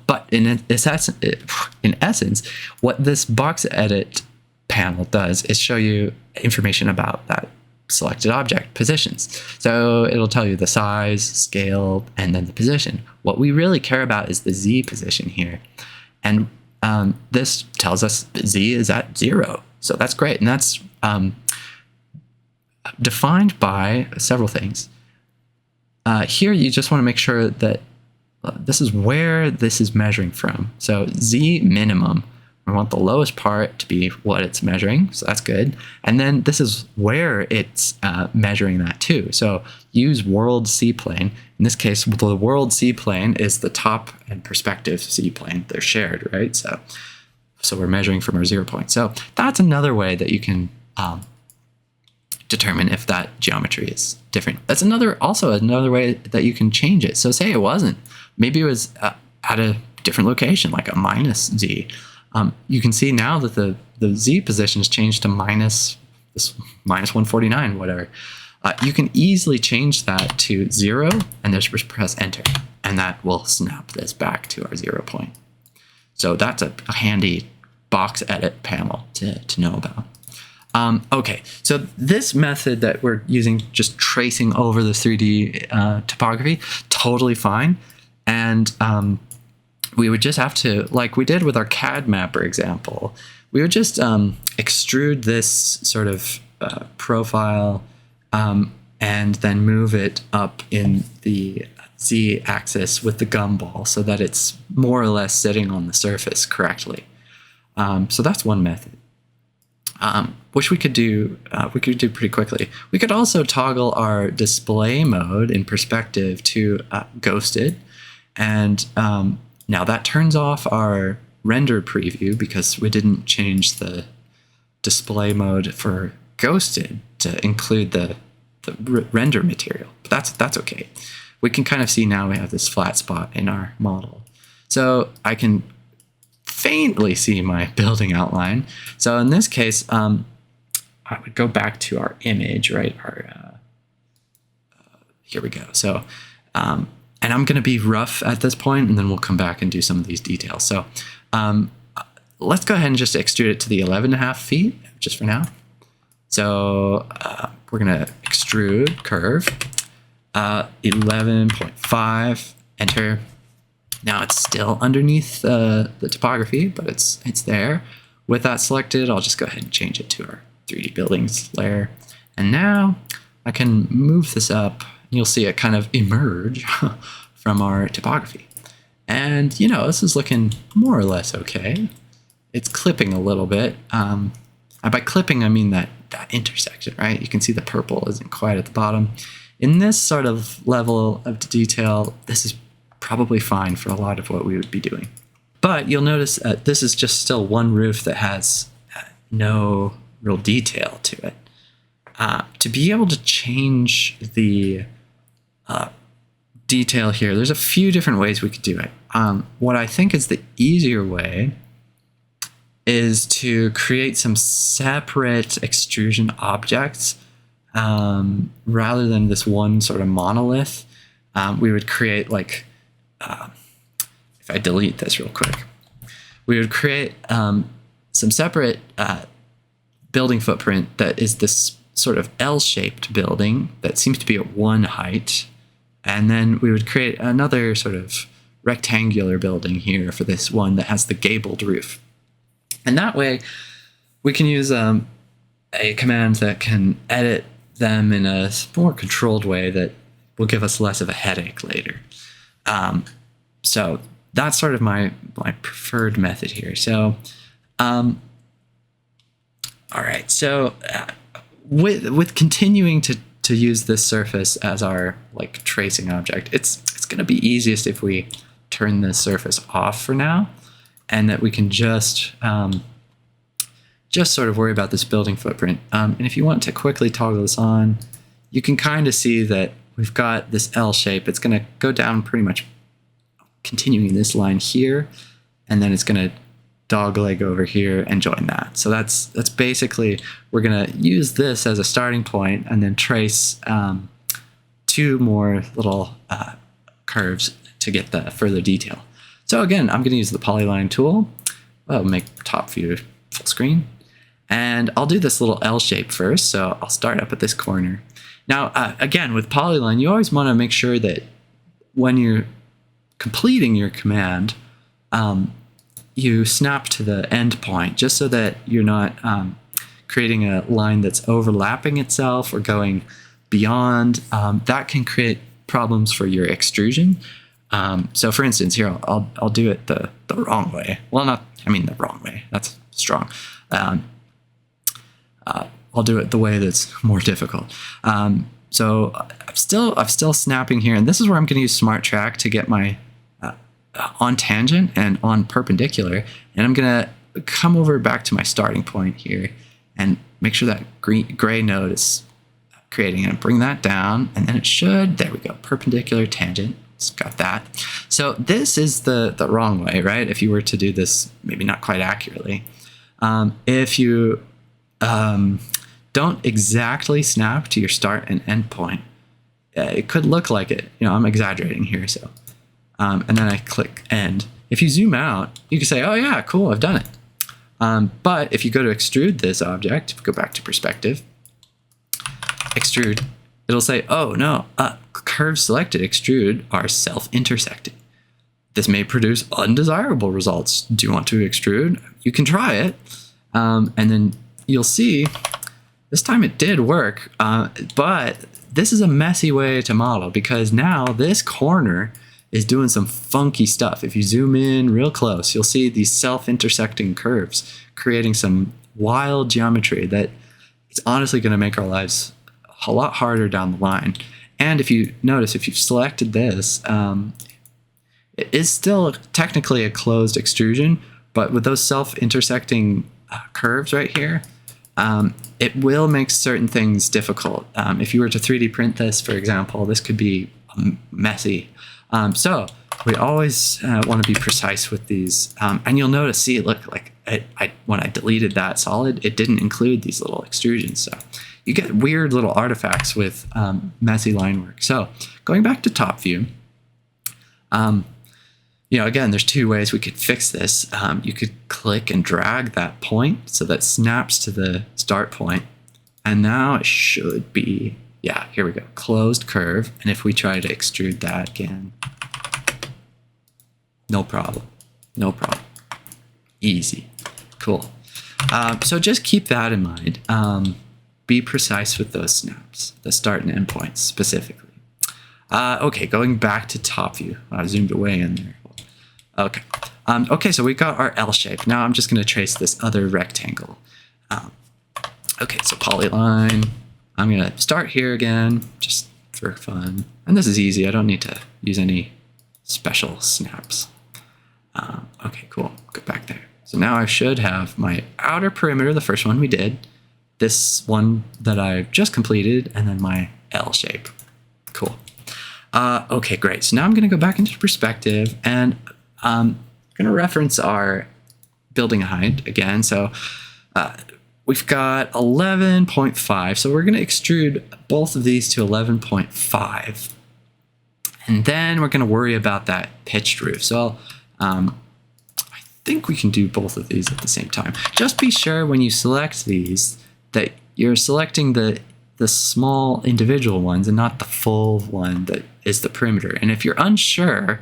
A: But in essence, what this box edit panel does is show you information about that selected object positions. So it'll tell you the size, scale, and then the position. What we really care about is the Z position here. And this tells us Z is at 0. So that's great. And that's defined by several things. Here, you just want to make sure that this is where this is measuring from. So Z minimum, we want the lowest part to be what it's measuring. So that's good. And then this is where it's measuring that too. So use world C-plane. In this case, the world C-plane is the top and perspective C-plane. They're shared, right? So we're measuring from our 0 point. So that's another way that you can determine if that geometry is different. That's also another way that you can change it. So say it wasn't. Maybe it was at a different location, like a minus Z. You can see now that the Z position has changed to minus 149, whatever. You can easily change that to 0 and just press enter, and that will snap this back to our 0 point. So that's a handy box edit panel to know about. Okay, so this method that we're using, just tracing over the 3D topography, totally fine. And we would just have to, like we did with our CAD mapper example, we would just extrude this sort of profile and then move it up in the Z-axis with the gumball so that it's more or less sitting on the surface correctly. So that's one method, which we could do pretty quickly. We could also toggle our display mode in perspective to ghosted, and now that turns off our render preview because we didn't change the display mode for ghosted to include the render material. But that's okay. We can kind of see now we have this flat spot in our model. So I can faintly see my building outline. So in this case, I would go back to our image, right? Here we go. So, and I'm going to be rough at this point, and then we'll come back and do some of these details. So let's go ahead and just extrude it to the 11.5 feet, just for now. So we're going to extrude curve, 11.5, enter. Now it's still underneath the topography, but it's there. With that selected, I'll just go ahead and change it to our 3D buildings layer. And now I can move this up. You'll see it kind of emerge from our topography. And, you know, this is looking more or less okay. It's clipping a little bit. And by clipping, I mean that intersection, right? You can see the purple isn't quite at the bottom. In this sort of level of detail, this is probably fine for a lot of what we would be doing. But you'll notice this is just still one roof that has no real detail to it. To be able to change the detail here, there's a few different ways we could do it. What I think is the easier way is to create some separate extrusion objects rather than this one sort of monolith. We would create like, if I delete this real quick, we would create some separate building footprint that is this sort of L-shaped building that seems to be at one height. And then we would create another sort of rectangular building here for this one that has the gabled roof. And that way we can use a command that can edit them in a more controlled way that will give us less of a headache later. So that's sort of my preferred method here. So, all right. So with continuing to use this surface as our like tracing object, it's going to be easiest if we turn this surface off for now, and that we can just sort of worry about this building footprint. And if you want to quickly toggle this on, you can kind of see that we've got this L shape. It's going to go down pretty much continuing this line here, and then it's going to dogleg over here and join that. So that's basically, we're going to use this as a starting point and then trace 2 more little curves to get the further detail. So again, I'm going to use the polyline tool. I'll make top view full screen, and I'll do this little L shape first. So I'll start up at this corner. Now, again, with polyline, you always want to make sure that when you're completing your command, you snap to the end point, just so that you're not creating a line that's overlapping itself or going beyond. That can create problems for your extrusion. So for instance, here, I'll do it the wrong way. Well, the wrong way. That's strong. I'll do it the way that's more difficult. So I'm still snapping here, and this is where I'm going to use Smart Track to get my on tangent and on perpendicular, and I'm going to come over back to my starting point here and make sure that gray node is creating, and bring that down, and then it should, there we go, perpendicular tangent. It's got that. So this is the wrong way, right? If you were to do this, maybe not quite accurately. If you don't exactly snap to your start and end point, it could look like it. I'm exaggerating here, so. And then I click end. If you zoom out, you can say, oh yeah, cool, I've done it. But if you go to extrude this object, go back to perspective, extrude, it'll say, oh no, curves selected extrude are self-intersecting. This may produce undesirable results. Do you want to extrude? You can try it. And then you'll see, this time it did work, but this is a messy way to model, because now this corner is doing some funky stuff. If you zoom in real close, you'll see these self-intersecting curves creating some wild geometry that it's honestly going to make our lives a lot harder down the line. And if you notice, if you've selected this, it is still technically a closed extrusion, but with those self-intersecting curves right here, it will make certain things difficult. If you were to 3D print this, for example, this could be messy. So we always want to be precise with these. And you'll notice, see, look, like when I deleted that solid, it didn't include these little extrusions. So you get weird little artifacts with messy line work. So going back to top view, again, there's 2 ways we could fix this. You could click and drag that point so that snaps to the start point. And now it should be, yeah, here we go, closed curve. And if we try to extrude that again, no problem, no problem. Easy, cool. So just keep that in mind. Be precise with those snaps, the start and end points specifically. Okay, going back to top view. I zoomed away in there. Okay. Okay, so we got our L shape. Now I'm just going to trace this other rectangle. Okay, so polyline. I'm going to start here again, just for fun. And this is easy. I don't need to use any special snaps. Okay, cool. Go back there. So now I should have my outer perimeter, the first one we did, this one that I've just completed, and then my L shape. Cool. Okay, great. So now I'm going to go back into perspective, and I'm going to reference our building height again. So we've got 11.5. So we're going to extrude both of these to 11.5. And then we're going to worry about that pitched roof. So I think we can do both of these at the same time. Just be sure when you select these that you're selecting the small individual ones and not the full one that is the perimeter. And if you're unsure,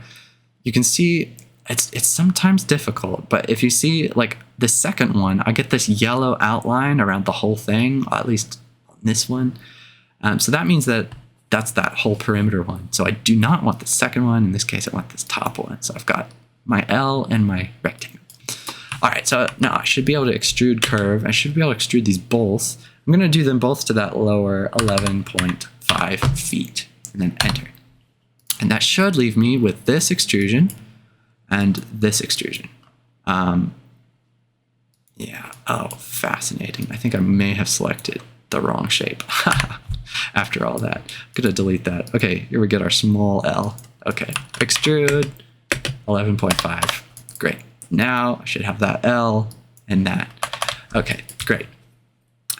A: you can see it's sometimes difficult, but if you see like the second one, I get this yellow outline around the whole thing, at least on this one. So that means that that's that whole perimeter one. So I do not want the second one. In this case, I want this top one. So I've got my L and my rectangle. All right, so now I should be able to extrude curve. I should be able to extrude these both. I'm gonna do them both to that lower 11.5 feet and then enter. And that should leave me with this extrusion and this extrusion. Yeah, oh, fascinating. I think I may have selected the wrong shape after all that. I'm gonna delete that. Okay, here we get our small L. Okay, extrude 11.5, great. Now I should have that L and that. Okay, great.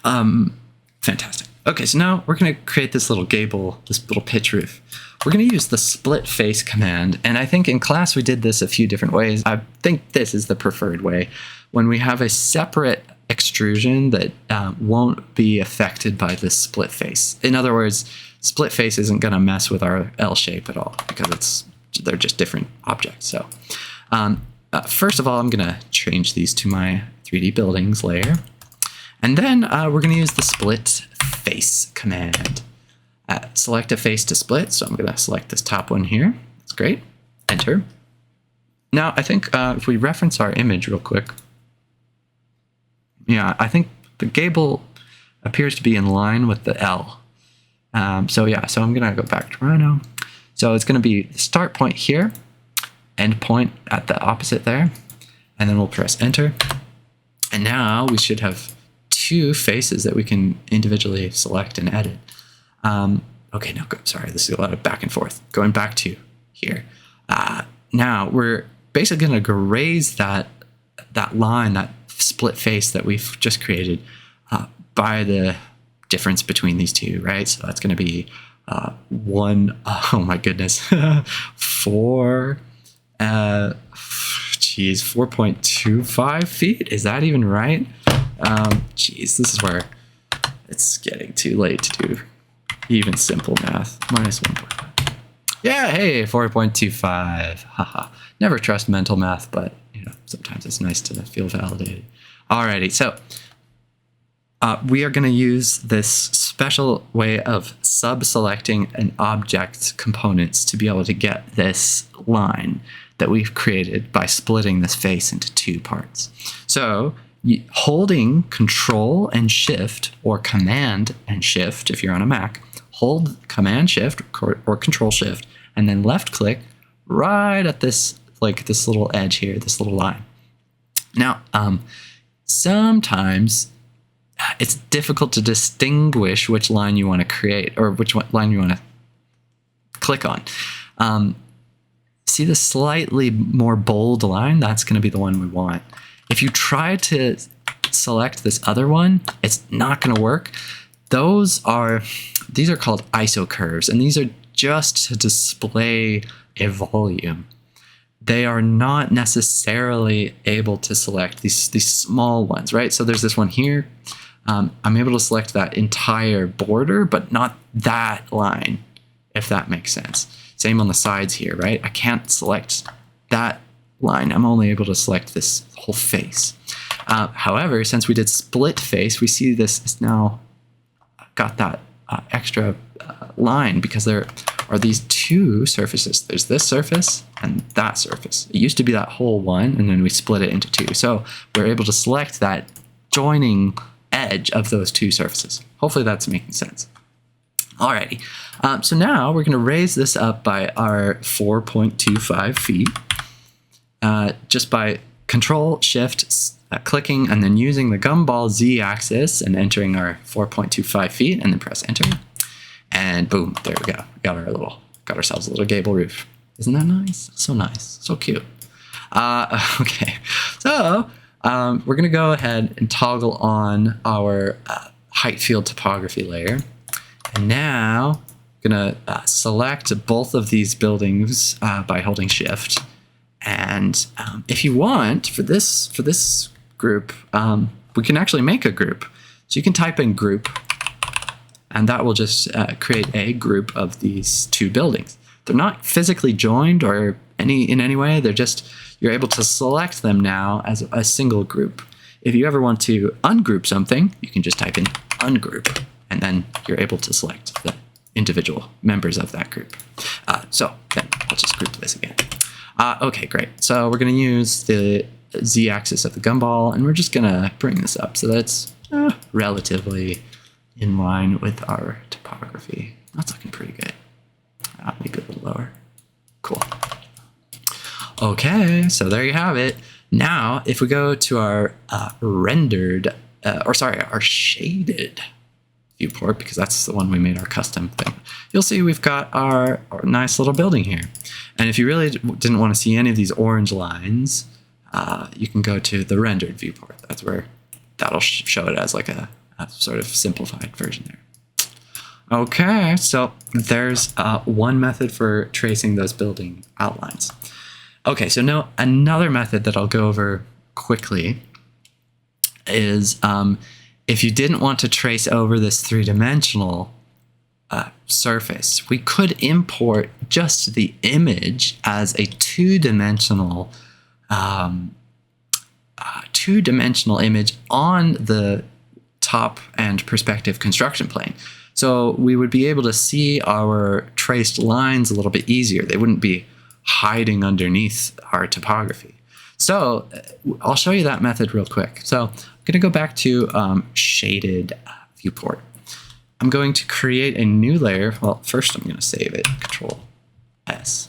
A: Fantastic. Okay, so now we're gonna create this little gable, this little pitch roof. We're gonna use the SplitFace command, and I think in class we did this a few different ways. I think this is the preferred way. When we have a separate extrusion that won't be affected by this split face. In other words, split face isn't gonna mess with our L shape at all because they're just different objects. So first of all, I'm gonna change these to my 3D buildings layer. And then we're gonna use the SplitFace command. Select a face to split, so I'm gonna select this top one here. That's great, enter. Now I think if we reference our image real quick, yeah, I think the gable appears to be in line with the L. So yeah, so I'm gonna go back to Rhino. So it's gonna be the start point here, end point at the opposite there, and then we'll press enter. And now we should have two faces that we can individually select and edit. Okay, no, sorry, this is a lot of back and forth. Going back to here. Now we're basically gonna erase that line, that split face that we've just created by the difference between these two, right? So that's gonna be 4.25 feet. Is that even right? Geez, this is where it's getting too late to do even simple math. Minus 1.5. Yeah, hey, 4.25. Haha. Never trust mental math, but you know, sometimes it's nice to feel validated. Alrighty, so we are going to use this special way of sub-selecting an object's components to be able to get this line that we've created by splitting this face into two parts. So holding Control and Shift, or Command and Shift if you're on a Mac, hold Command Shift or Control Shift, and then left click right at this, like this little edge here, this little line. Now, sometimes it's difficult to distinguish which line you want to create or which line you want to click on. See the slightly more bold line? That's going to be the one we want. If you try to select this other one, it's not going to work. These are called ISO curves, and these are just to display a volume. They are not necessarily able to select these small ones, right? So there's this one here. I'm able to select that entire border, but not that line, if that makes sense. Same on the sides here, right? I can't select that line. I'm only able to select this whole face. However, since we did split face, we see this is now got that extra line because there are these two surfaces. There's this surface and that surface. It used to be that whole one, and then we split it into two. So we're able to select that joining edge of those two surfaces. Hopefully that's making sense. Alrighty, so now we're going to raise this up by our 4.25 feet just by Control Shift clicking and then using the Gumball Z-axis and entering our 4.25 feet and then press enter. And boom, there we go. Got ourselves a little gable roof. Isn't that nice? So nice, so cute. Okay, so we're gonna go ahead and toggle on our Heightfield topography layer. And now I'm gonna select both of these buildings by holding Shift. And if you want, for this group, we can actually make a group. So you can type in group, and that will just create a group of these two buildings. They're not physically joined or in any way. They're just, you're able to select them now as a single group. If you ever want to ungroup something, you can just type in ungroup, and then you're able to select the individual members of that group. So then I'll just group this again. Okay, great. So we're going to use the z-axis of the gumball, and we're just going to bring this up so that it's relatively in line with our topography. That's looking pretty good. Maybe a little lower. Cool. Okay, so there you have it. Now, if we go to our our shaded viewport, because that's the one we made our custom thing, you'll see we've got our nice little building here. And if you really didn't want to see any of these orange lines, you can go to the rendered viewport. That's where that'll show it as like a sort of simplified version there. Okay, so there's one method for tracing those building outlines. Okay, so now another method that I'll go over quickly is if you didn't want to trace over this three-dimensional surface, we could import just the image as a two-dimensional image on the top and perspective construction plane. So we would be able to see our traced lines a little bit easier. They wouldn't be hiding underneath our topography. So I'll show you that method real quick. So I'm going to go back to shaded viewport. I'm going to create a new layer. Well, first I'm going to save it, Control S.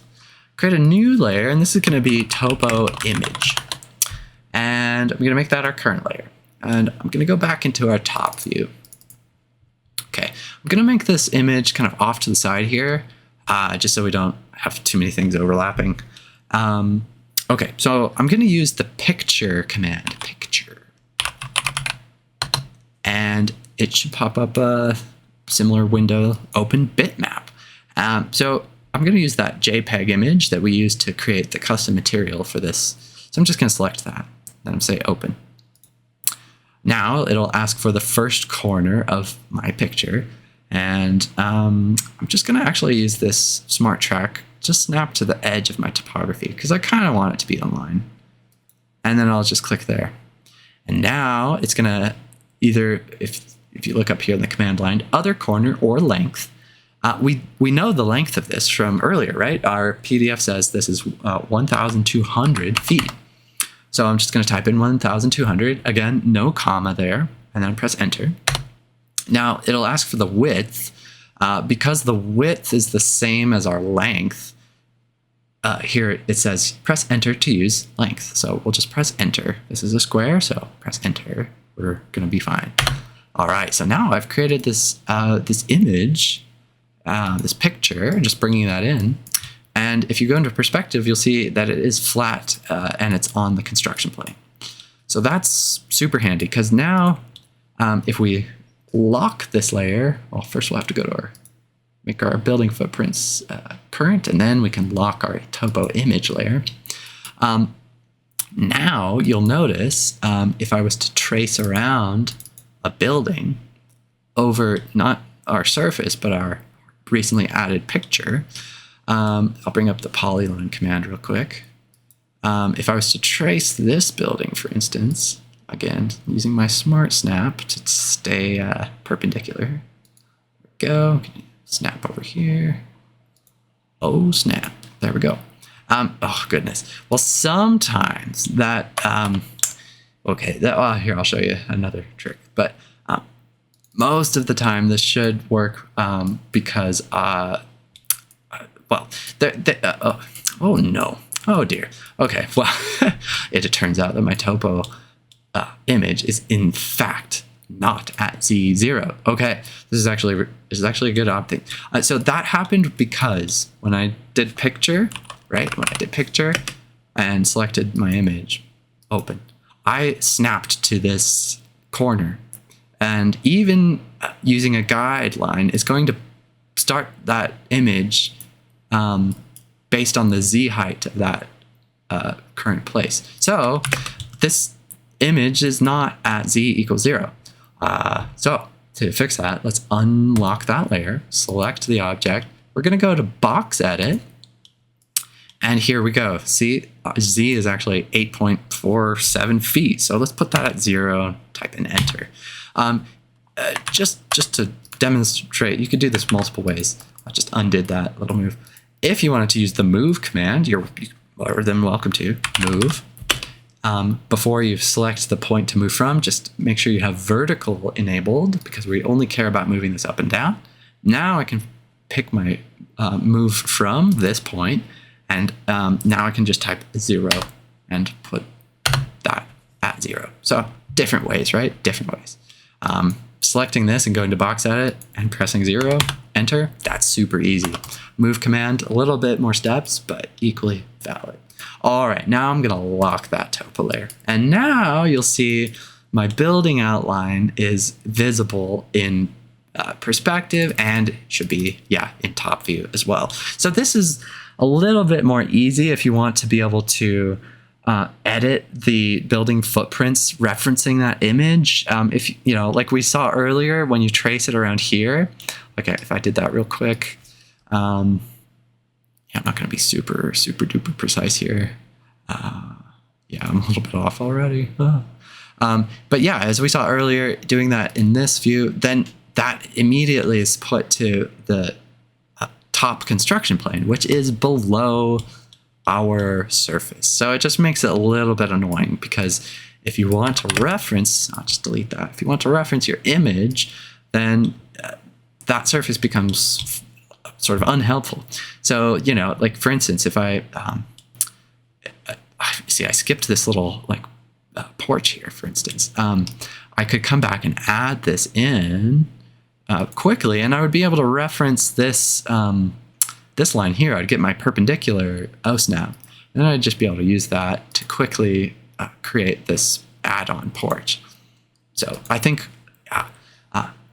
A: Create a new layer, and this is going to be topo image. And I'm going to make that our current layer. And I'm going to go back into our top view. Okay, I'm going to make this image kind of off to the side here, just so we don't have too many things overlapping. Okay, so I'm going to use the picture command, picture. And it should pop up a similar window, open bitmap. So I'm going to use that JPEG image that we used to create the custom material for this. So I'm just going to select that. Then I'm say open. Now it'll ask for the first corner of my picture. And I'm just going to actually use this smart track, just snap to the edge of my topography because I kind of want it to be online. And then I'll just click there. And now it's going to either, if you look up here in the command line, other corner or length. We know the length of this from earlier, right? Our PDF says this is 1,200 feet. So I'm just going to type in 1,200. Again, no comma there, and then press enter. Now it'll ask for the width. Because the width is the same as our length, here it says press enter to use length. So we'll just press enter. This is a square, so press enter. We're going to be fine. All right, so now I've created this this image, this picture, just bringing that in. And if you go into perspective, you'll see that it is flat and it's on the construction plane. So that's super handy because now if we lock this layer, well, first we'll have to go to make our building footprints current, and then we can lock our topo image layer. Now you'll notice if I was to trace around a building over not our surface, but our recently added picture, I'll bring up the polyline command real quick. If I was to trace this building, for instance, again, using my smart snap to stay perpendicular. There we go. Snap over here. Oh, snap. There we go. Oh, goodness. Well, sometimes that, okay, here, I'll show you another trick. But most of the time, this should work because, well, oh, no. Oh, dear. Okay, well, it turns out that my topo image is in fact not at Z0. Okay, this is actually a good odd thing. So that happened because when I did picture, right? When I did picture and selected my image, open, I snapped to this corner, and even using a guideline is going to start that image based on the Z height of that current place. So this image is not at Z equals 0. So to fix that, let's unlock that layer, select the object. We're going to go to box edit. And here we go. See, Z is actually 8.47 feet. So let's put that at 0, type in enter. Just to demonstrate, you could do this multiple ways. I just undid that little move. If you wanted to use the move command, you're more than welcome to move. Before you select the point to move from, just make sure you have vertical enabled because we only care about moving this up and down. Now I can pick my move from this point, and now I can just type 0 and put that at 0. So different ways, right? Different ways. Selecting this and going to box edit and pressing 0, enter, that's super easy. Move command, a little bit more steps, but equally valid. All right, now I'm gonna lock that topo layer. And now you'll see my building outline is visible in perspective and should be, in top view as well. So this is a little bit more easy if you want to be able to edit the building footprints referencing that image. If you know, like we saw earlier, when you trace it around here, okay, if I did that real quick, I'm not going to be super duper precise here. I'm a little bit off already. But yeah, as we saw earlier, doing that in this view, then that immediately is put to the top construction plane, which is below our surface. So it just makes it a little bit annoying because if you want to reference, I'll just delete that. If you want to reference your image, then that surface becomes sort of unhelpful. So, you know, like for instance, if I see, I skipped this little like porch here, for instance, I could come back and add this in quickly, and I would be able to reference this this line here. I'd get my perpendicular snap, and then I'd just be able to use that to quickly create this add-on porch. So I think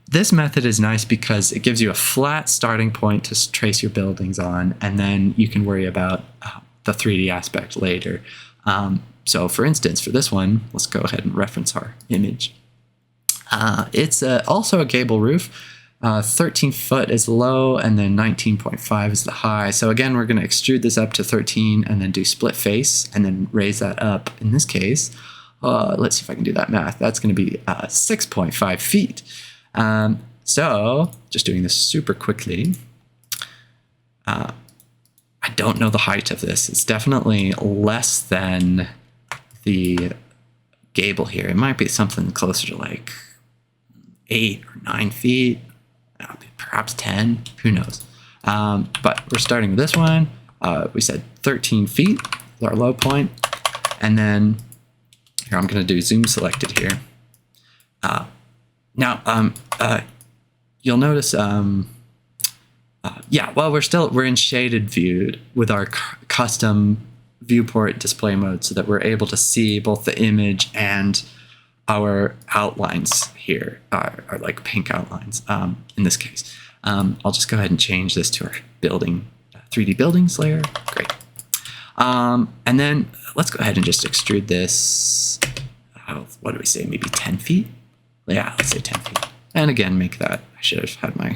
A: this method is nice because it gives you a flat starting point to trace your buildings on, and then you can worry about the 3D aspect later. So for instance, for this one, let's go ahead and reference our image. It's also a gable roof. 13 foot is low, and then 19.5 is the high. So again, we're going to extrude this up to 13 and then do split face and then raise that up. In this case, let's see if I can do that math. That's going to be 6.5 feet. So just doing this super quickly. I don't know the height of this. It's definitely less than the gable here. It might be something closer to like 8 or 9 feet. Perhaps 10, who knows? But we're starting with this one. We said 13 feet is our low point. And then here, I'm gonna do zoom selected here. Now, you'll notice, well, we're in shaded view with our custom viewport display mode so that we're able to see both the image and our outlines here are like pink outlines in this case. I'll just go ahead and change this to our building 3D buildings layer. Great. And then let's go ahead and just extrude this. What do we say? Maybe 10 feet? Yeah, let's say 10 feet. And again, make that. I should have had my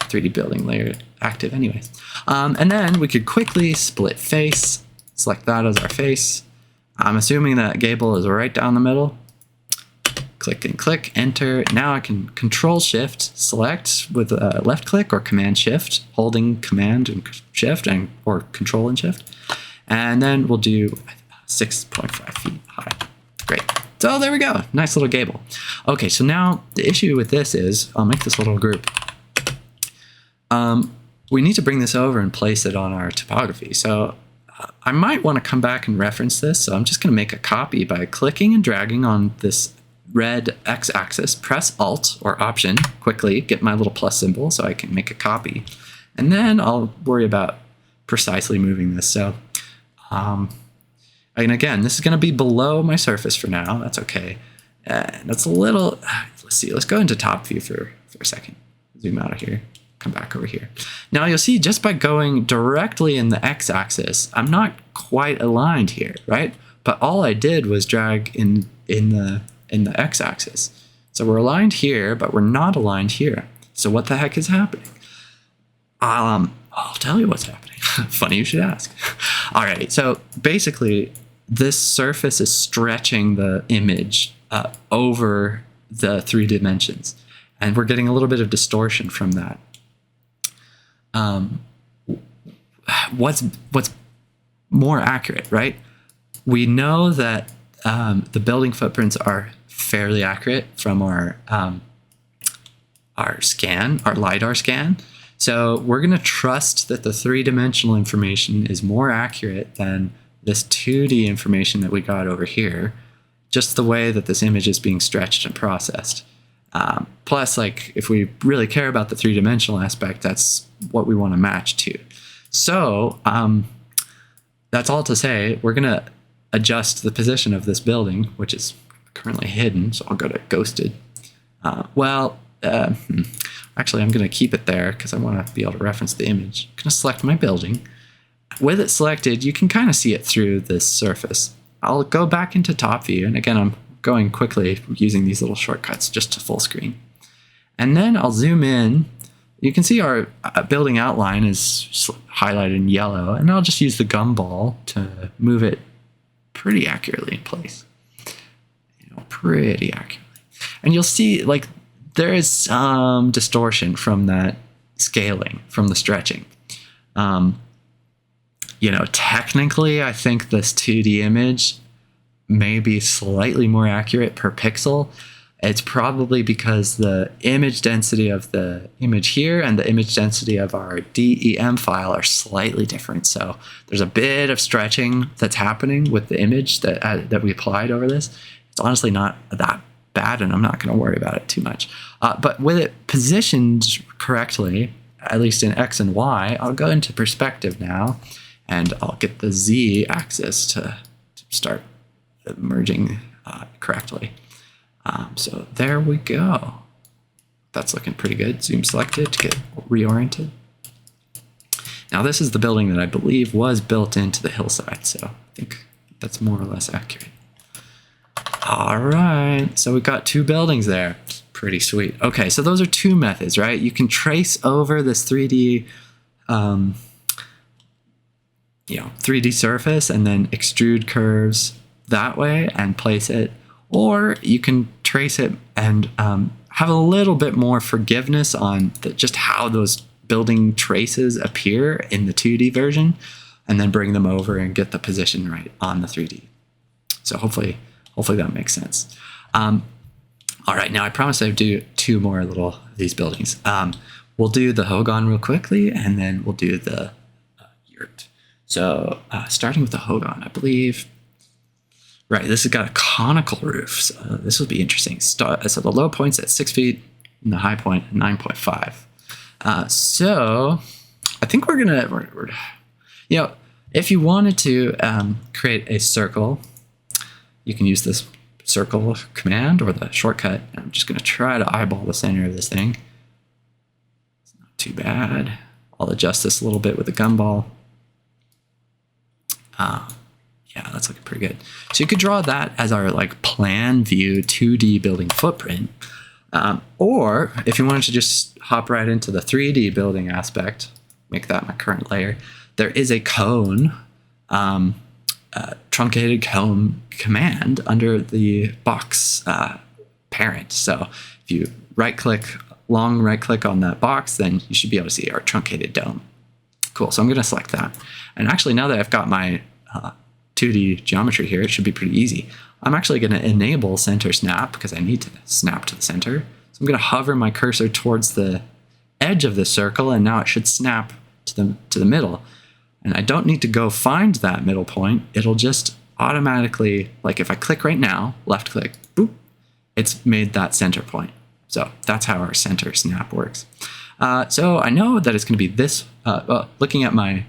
A: 3D building layer active anyways. And then we could quickly split face. Select that as our face. I'm assuming that gable is right down the middle. Click and click, enter. Now I can Control Shift select with left click or Command Shift, holding Command and Shift or Control and Shift. And then we'll do 6.5 feet high. Great. So there we go. Nice little gable. Okay, so now the issue with this is, I'll make this little group. We need to bring this over and place it on our topography. So I might want to come back and reference this. So I'm just going to make a copy by clicking and dragging on this red x-axis, press Alt or Option quickly, get my little plus symbol so I can make a copy, and then I'll worry about precisely moving this. So, and again, this is going to be below my surface for now. That's okay. That's a little. Let's see. Let's go into top view for a second. Zoom out of here. Come back over here. Now you'll see just by going directly in the x-axis, I'm not quite aligned here, right? But all I did was drag in the x-axis. So we're aligned here, but we're not aligned here. So what the heck is happening? I'll tell you what's happening. Funny you should ask. All right, so basically this surface is stretching the image over the 3 dimensions. and we're getting a little bit of distortion from that. What's more accurate, right? We know that the building footprints are fairly accurate from our scan, our LiDAR scan. So we're going to trust that the three-dimensional information is more accurate than this 2D information that we got over here, just the way that this image is being stretched and processed. Plus, like, if we really care about the three-dimensional aspect, that's what we want to match to. So that's all to say, we're going to adjust the position of this building, which is currently hidden. So I'll go to ghosted. Actually, I'm going to keep it there because I want to be able to reference the image. I'm going to select my building. With it selected, you can kind of see it through this surface. I'll go back into top view. And again, I'm going quickly using these little shortcuts just to full screen. And then I'll zoom in. You can see our building outline is highlighted in yellow. And I'll just use the gumball to move it pretty accurately in place. Pretty accurately. And you'll see, like, there is some distortion from that scaling, from the stretching. Technically, I think this 2D image may be slightly more accurate per pixel. It's probably because the image density of the image here and the image density of our DEM file are slightly different. So there's a bit of stretching that's happening with the image that we applied over this. It's honestly not that bad, and I'm not going to worry about it too much. But with it positioned correctly, at least in X and Y, I'll go into perspective now, and I'll get the Z axis to start merging correctly. So there we go. That's looking pretty good. Zoom selected to get reoriented. Now this is the building that I believe was built into the hillside, so I think that's more or less accurate. All right, so we've got two buildings there. Pretty sweet. Okay, so those are two methods, right? You can trace over this 3D, 3D surface and then extrude curves that way and place it, or you can trace it and have a little bit more forgiveness on just how those building traces appear in the 2D version, and then bring them over and get the position right on the 3D. So hopefully that makes sense. All right, now I promised I'd do two more little of these buildings. We'll do the Hogan real quickly, and then we'll do the yurt. So starting with the Hogan, I believe. Right, this has got a conical roof, so this will be interesting. So the low point's at 6 feet, and the high point at 9.5. So I think we're if you wanted to create a circle, you can use this circle command or the shortcut. I'm just going to try to eyeball the center of this thing. It's not too bad. I'll adjust this a little bit with the gumball. Yeah, that's looking pretty good. So you could draw that as our plan view 2D building footprint. Or if you wanted to just hop right into the 3D building aspect, make that my current layer, there is a cone, truncated cone command under the box parent. So if you long right click on that box, then you should be able to see our truncated dome. Cool, so I'm gonna select that. And actually now that I've got my 2D geometry here, it should be pretty easy. I'm actually gonna enable center snap because I need to snap to the center. So I'm gonna hover my cursor towards the edge of the circle, and now it should snap to the middle. And I don't need to go find that middle point. It'll just automatically, if I click right now, left click, boop, it's made that center point. So that's how our center snap works. So I know that it's going to be this. Looking at my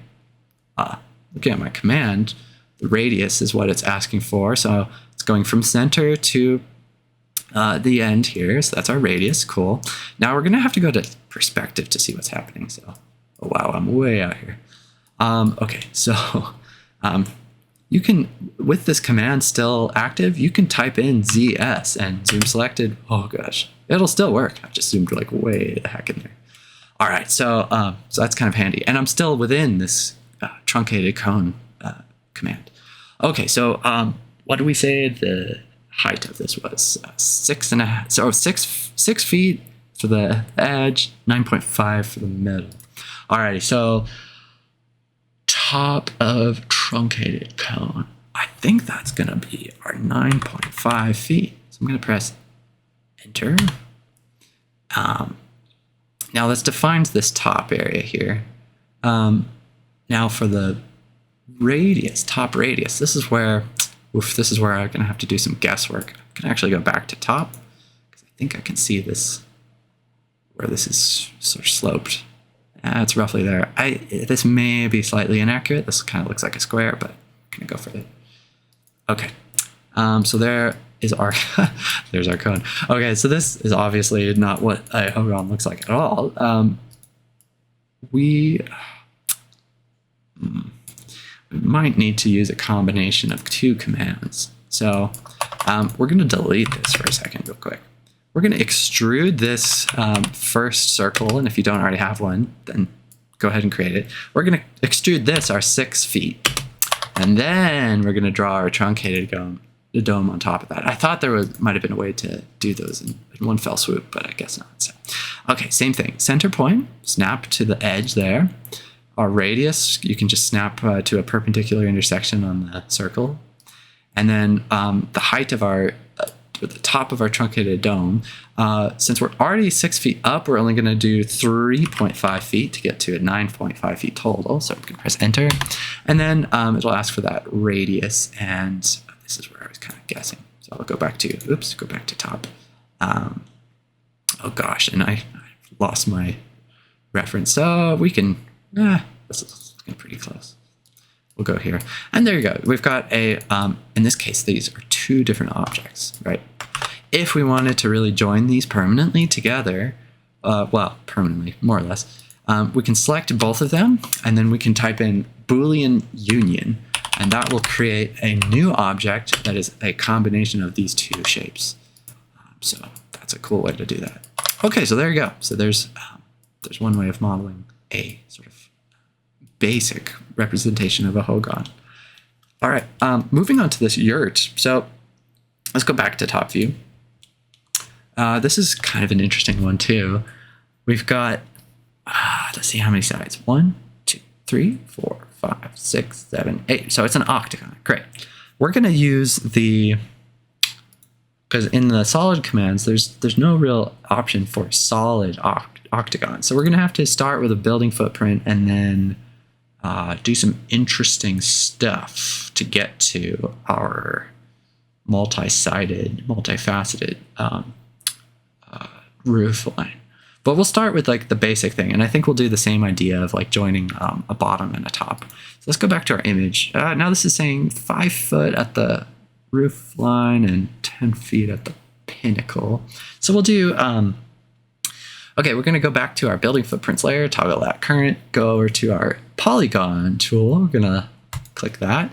A: command, the radius is what it's asking for. So it's going from center to the end here. So that's our radius. Cool. Now we're going to have to go to perspective to see what's happening. So, oh wow, I'm way out here. Okay, so you can, with this command still active, you can type in ZS and zoom selected. Oh gosh, it'll still work. I've just zoomed way the heck in there. All right, so that's kind of handy. And I'm still within this truncated cone command. Okay, so what do we say the height of this was? 6.5, so 6 feet for the edge, 9.5 for the middle. Alrighty, so top of truncated cone. I think that's gonna be our 9.5 feet. So I'm gonna press enter. Now this defines this top area here. Now for the radius, top radius, this is where I'm gonna have to do some guesswork. I can actually go back to top because I think I can see this, where this is sort of sloped. It's roughly there. This may be slightly inaccurate. This kind of looks like a square, but I'm gonna go for it. Okay, so there is our, there's our cone. Okay, so this is obviously not what a Hogan looks like at all. We might need to use a combination of two commands. So we're gonna delete this for a second real quick. We're gonna extrude this first circle, and if you don't already have one, then go ahead and create it. We're gonna extrude this, our 6 feet. And then we're going to draw our truncated dome on top of that. I thought there might have been a way to do those in one fell swoop, but I guess not. So, okay, same thing. Center point, snap to the edge there. Our radius, you can just snap to a perpendicular intersection on the circle. And then the height of the top of our truncated dome, since we're already 6 feet up, we're only going to do 3.5 feet to get to 9.5 feet total. So I'm going to press enter, and then it'll ask for that radius, and this is where I was kind of guessing. So I'll go back to top. Oh gosh, and I lost my reference. So we can, this is looking pretty close. We'll go here, and there you go. We've got a, in this case, these are 2 different objects, right? If we wanted to really join these permanently together, well, permanently, more or less, we can select both of them, and then we can type in Boolean union, and that will create a new object that is a combination of these 2 shapes. So that's a cool way to do that. Okay, so there you go. So there's one way of modeling a sort of basic representation of a Hogan. All right, moving on to this yurt. So let's go back to top view. This is kind of an interesting one too. We've got, let's see how many sides. 1, 2, 3, 4, 5, 6, 7, 8. So it's an octagon. Great. We're going to use because in the solid commands, there's no real option for solid octagon. So we're going to have to start with a building footprint and then do some interesting stuff to get to our multi-sided, multifaceted roof line. But we'll start with like the basic thing, and I think we'll do the same idea of like joining a bottom and a top. So let's go back to our image. Now this is saying 5 foot at the roof line and 10 feet at the pinnacle. So we'll do, okay, we're gonna go back to our building footprints layer, toggle that current, go over to our polygon tool. We're gonna click that,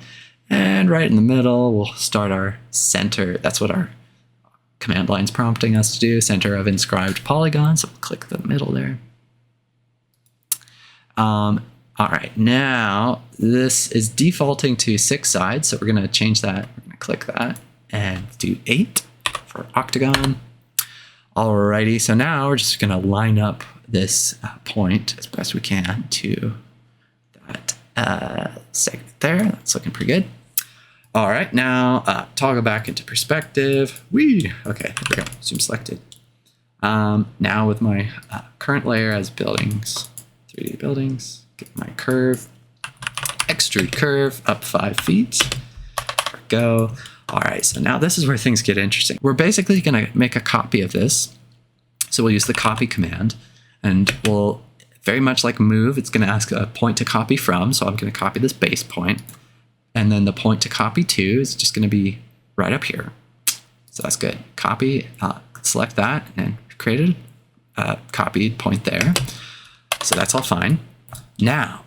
A: and right in the middle, we'll start our center. That's what our command line's prompting us to do, center of inscribed polygon. So we'll click the middle there. All right, now this is defaulting to 6 sides, so we're gonna change that. We're gonna click that and do 8 for octagon. Alrighty, so now we're just gonna line up this point as best we can to that segment there. That's looking pretty good. All right, now toggle back into perspective. Whee! Okay, there we go. Zoom selected. Now with my current layer as buildings, 3D buildings, get my curve, extrude curve up 5 feet. There we go. All right, so now this is where things get interesting. We're basically gonna make a copy of this. So we'll use the copy command, and we'll, very much like move, it's gonna ask a point to copy from. So I'm gonna copy this base point. And then the point to copy to is just going to be right up here. So that's good. Copy, select that, and create a copied point there. So that's all fine. Now,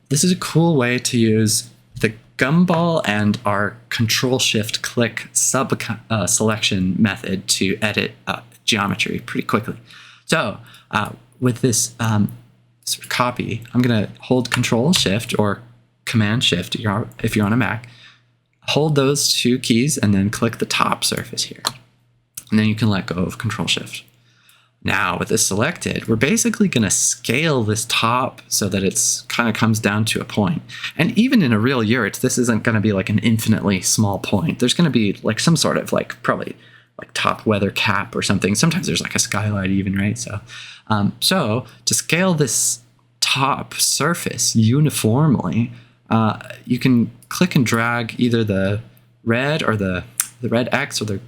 A: this is a cool way to use the Gumball and our Control-Shift-Click sub-selection method to edit geometry pretty quickly. So with this sort of copy, I'm going to hold Control-Shift or Command-Shift if you're on a Mac. Hold those 2 keys and then click the top surface here. And then you can let go of Control-Shift. Now with this selected, we're basically going to scale this top so that it's kind of comes down to a point. And even in a real yurt, this isn't going to be like an infinitely small point. There's going to be like some sort of like probably like top weather cap or something. Sometimes there's like a skylight even, right? So, so to scale this top surface uniformly, you can click and drag either the red or the red X or the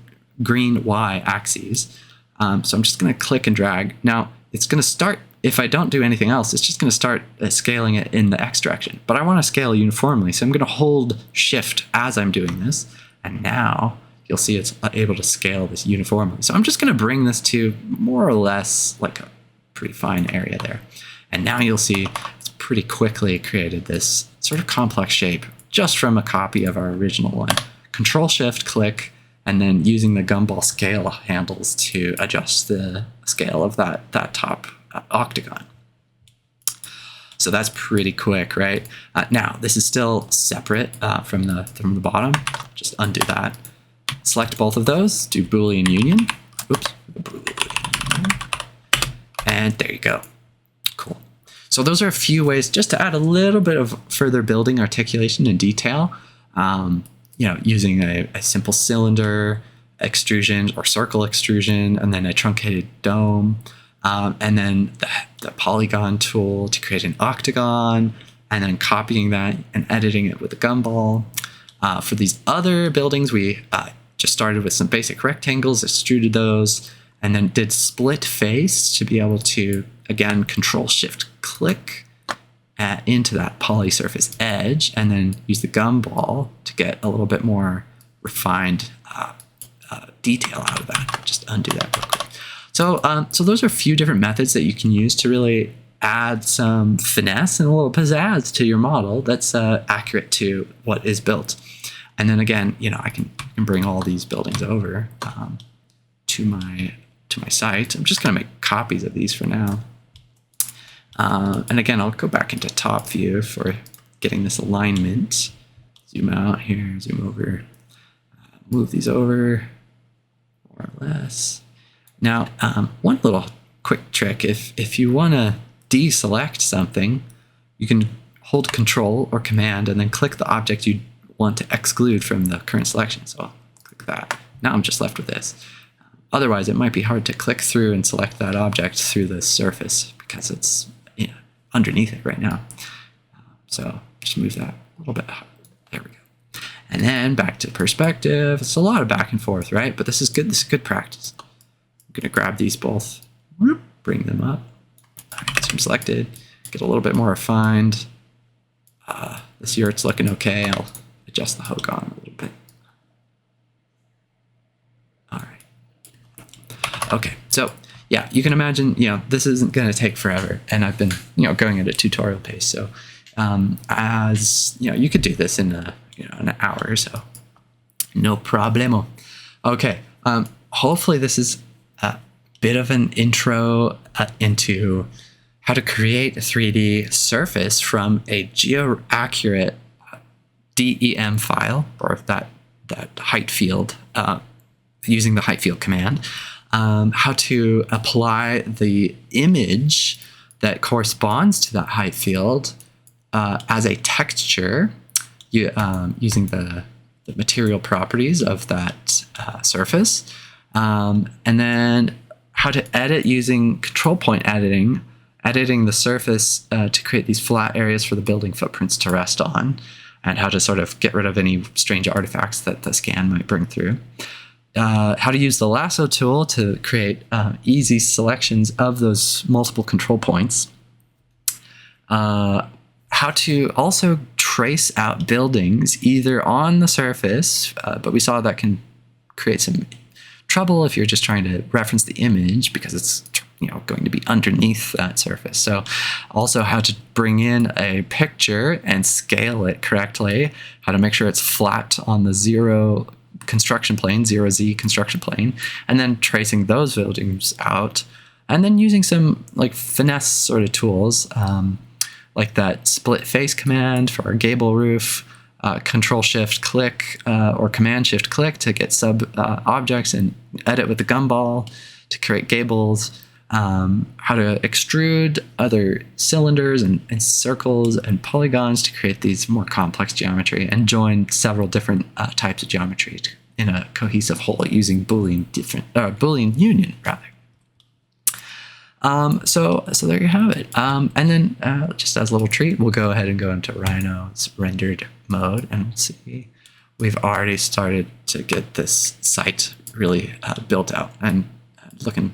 A: green Y axes. So I'm just going to click and drag. Now it's going to start, if I don't do anything else, it's just going to start scaling it in the X direction. But I want to scale uniformly, so I'm going to hold Shift as I'm doing this. And now you'll see it's able to scale this uniformly. So I'm just going to bring this to more or less like a pretty fine area there. And now you'll see it's pretty quickly created this sort of complex shape just from a copy of our original one. Control Shift click, and then using the Gumball scale handles to adjust the scale of that top octagon. So that's pretty quick, right? Now this is still separate from the bottom. Just undo that. Select both of those. Do Boolean union. Oops. And there you go. Cool. So those are a few ways just to add a little bit of further building articulation and detail. Using a simple cylinder extrusion or circle extrusion, and then a truncated dome, and then the polygon tool to create an octagon, and then copying that and editing it with a Gumball. For these other buildings, we just started with some basic rectangles, extruded those, and then did SplitFace to be able to, again, Control-Shift-Click into that poly surface edge, and then use the Gumball to get a little bit more refined detail out of that. Just undo that real quick. So those are a few different methods that you can use to really add some finesse and a little pizzazz to your model that's accurate to what is built. And then again, I can bring all these buildings over to my site. I'm just going to make copies of these for now. And again, I'll go back into top view for getting this alignment. Zoom out here, zoom over, move these over, more or less. Now, one little quick trick, if you want to deselect something, you can hold Control or Command and then click the object you want to exclude from the current selection. So I'll click that. Now I'm just left with this. Otherwise, it might be hard to click through and select that object through the surface because it's underneath it right now. So just move that a little bit. There we go. And then back to perspective. It's a lot of back and forth, right? But this is good. This is good practice. I'm going to grab these both, bring them up. All right, zoom selected. Get a little bit more refined. This yurt's looking okay. I'll adjust the Hogan a little bit. All right. Okay, so yeah, you can imagine, this isn't going to take forever, and I've been, going at a tutorial pace. So, you could do this in an hour or so, no problemo. Okay, hopefully this is a bit of an intro into how to create a 3D surface from a geo-accurate DEM file, or that Heightfield, using the Heightfield command. How to apply the image that corresponds to that height field as a texture using the material properties of that surface. And then how to edit using control point editing the surface to create these flat areas for the building footprints to rest on, and how to sort of get rid of any strange artifacts that the scan might bring through. How to use the Lasso tool to create easy selections of those multiple control points. How to also trace out buildings either on the surface, but we saw that can create some trouble if you're just trying to reference the image because it's going to be underneath that surface. So also how to bring in a picture and scale it correctly, how to make sure it's flat on the 0 construction plane, 0Z construction plane, and then tracing those buildings out, and then using some finesse sort of tools like that SplitFace command for our gable roof, Control-Shift-Click or Command-Shift-Click to get sub objects and edit with the Gumball to create gables, how to extrude other cylinders and circles and polygons to create these more complex geometry, and join several different types of geometry in a cohesive whole using Boolean union rather. So there you have it. And then just as a little treat, we'll go ahead and go into Rhino's rendered mode, and we'll see we've already started to get this site really built out and looking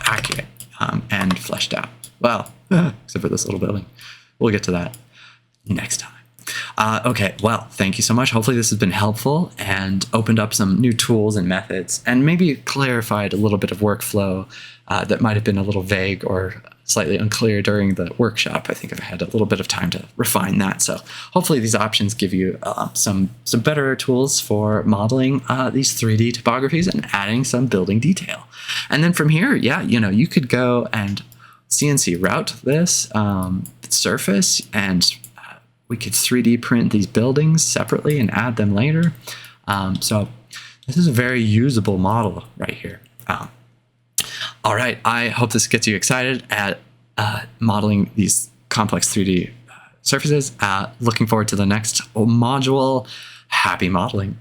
A: accurate and fleshed out. Well, except for this little building. We'll get to that next time. Okay, well, thank you so much. Hopefully this has been helpful and opened up some new tools and methods, and maybe clarified a little bit of workflow that might have been a little vague or slightly unclear during the workshop. I think I've had a little bit of time to refine that. So hopefully these options give you some better tools for modeling these 3D topographies and adding some building detail. And then from here, yeah, you could go and CNC route this surface, and we could 3D print these buildings separately and add them later. So this is a very usable model right here. All right, I hope this gets you excited at modeling these complex 3D surfaces. Looking forward to the next module. Happy modeling.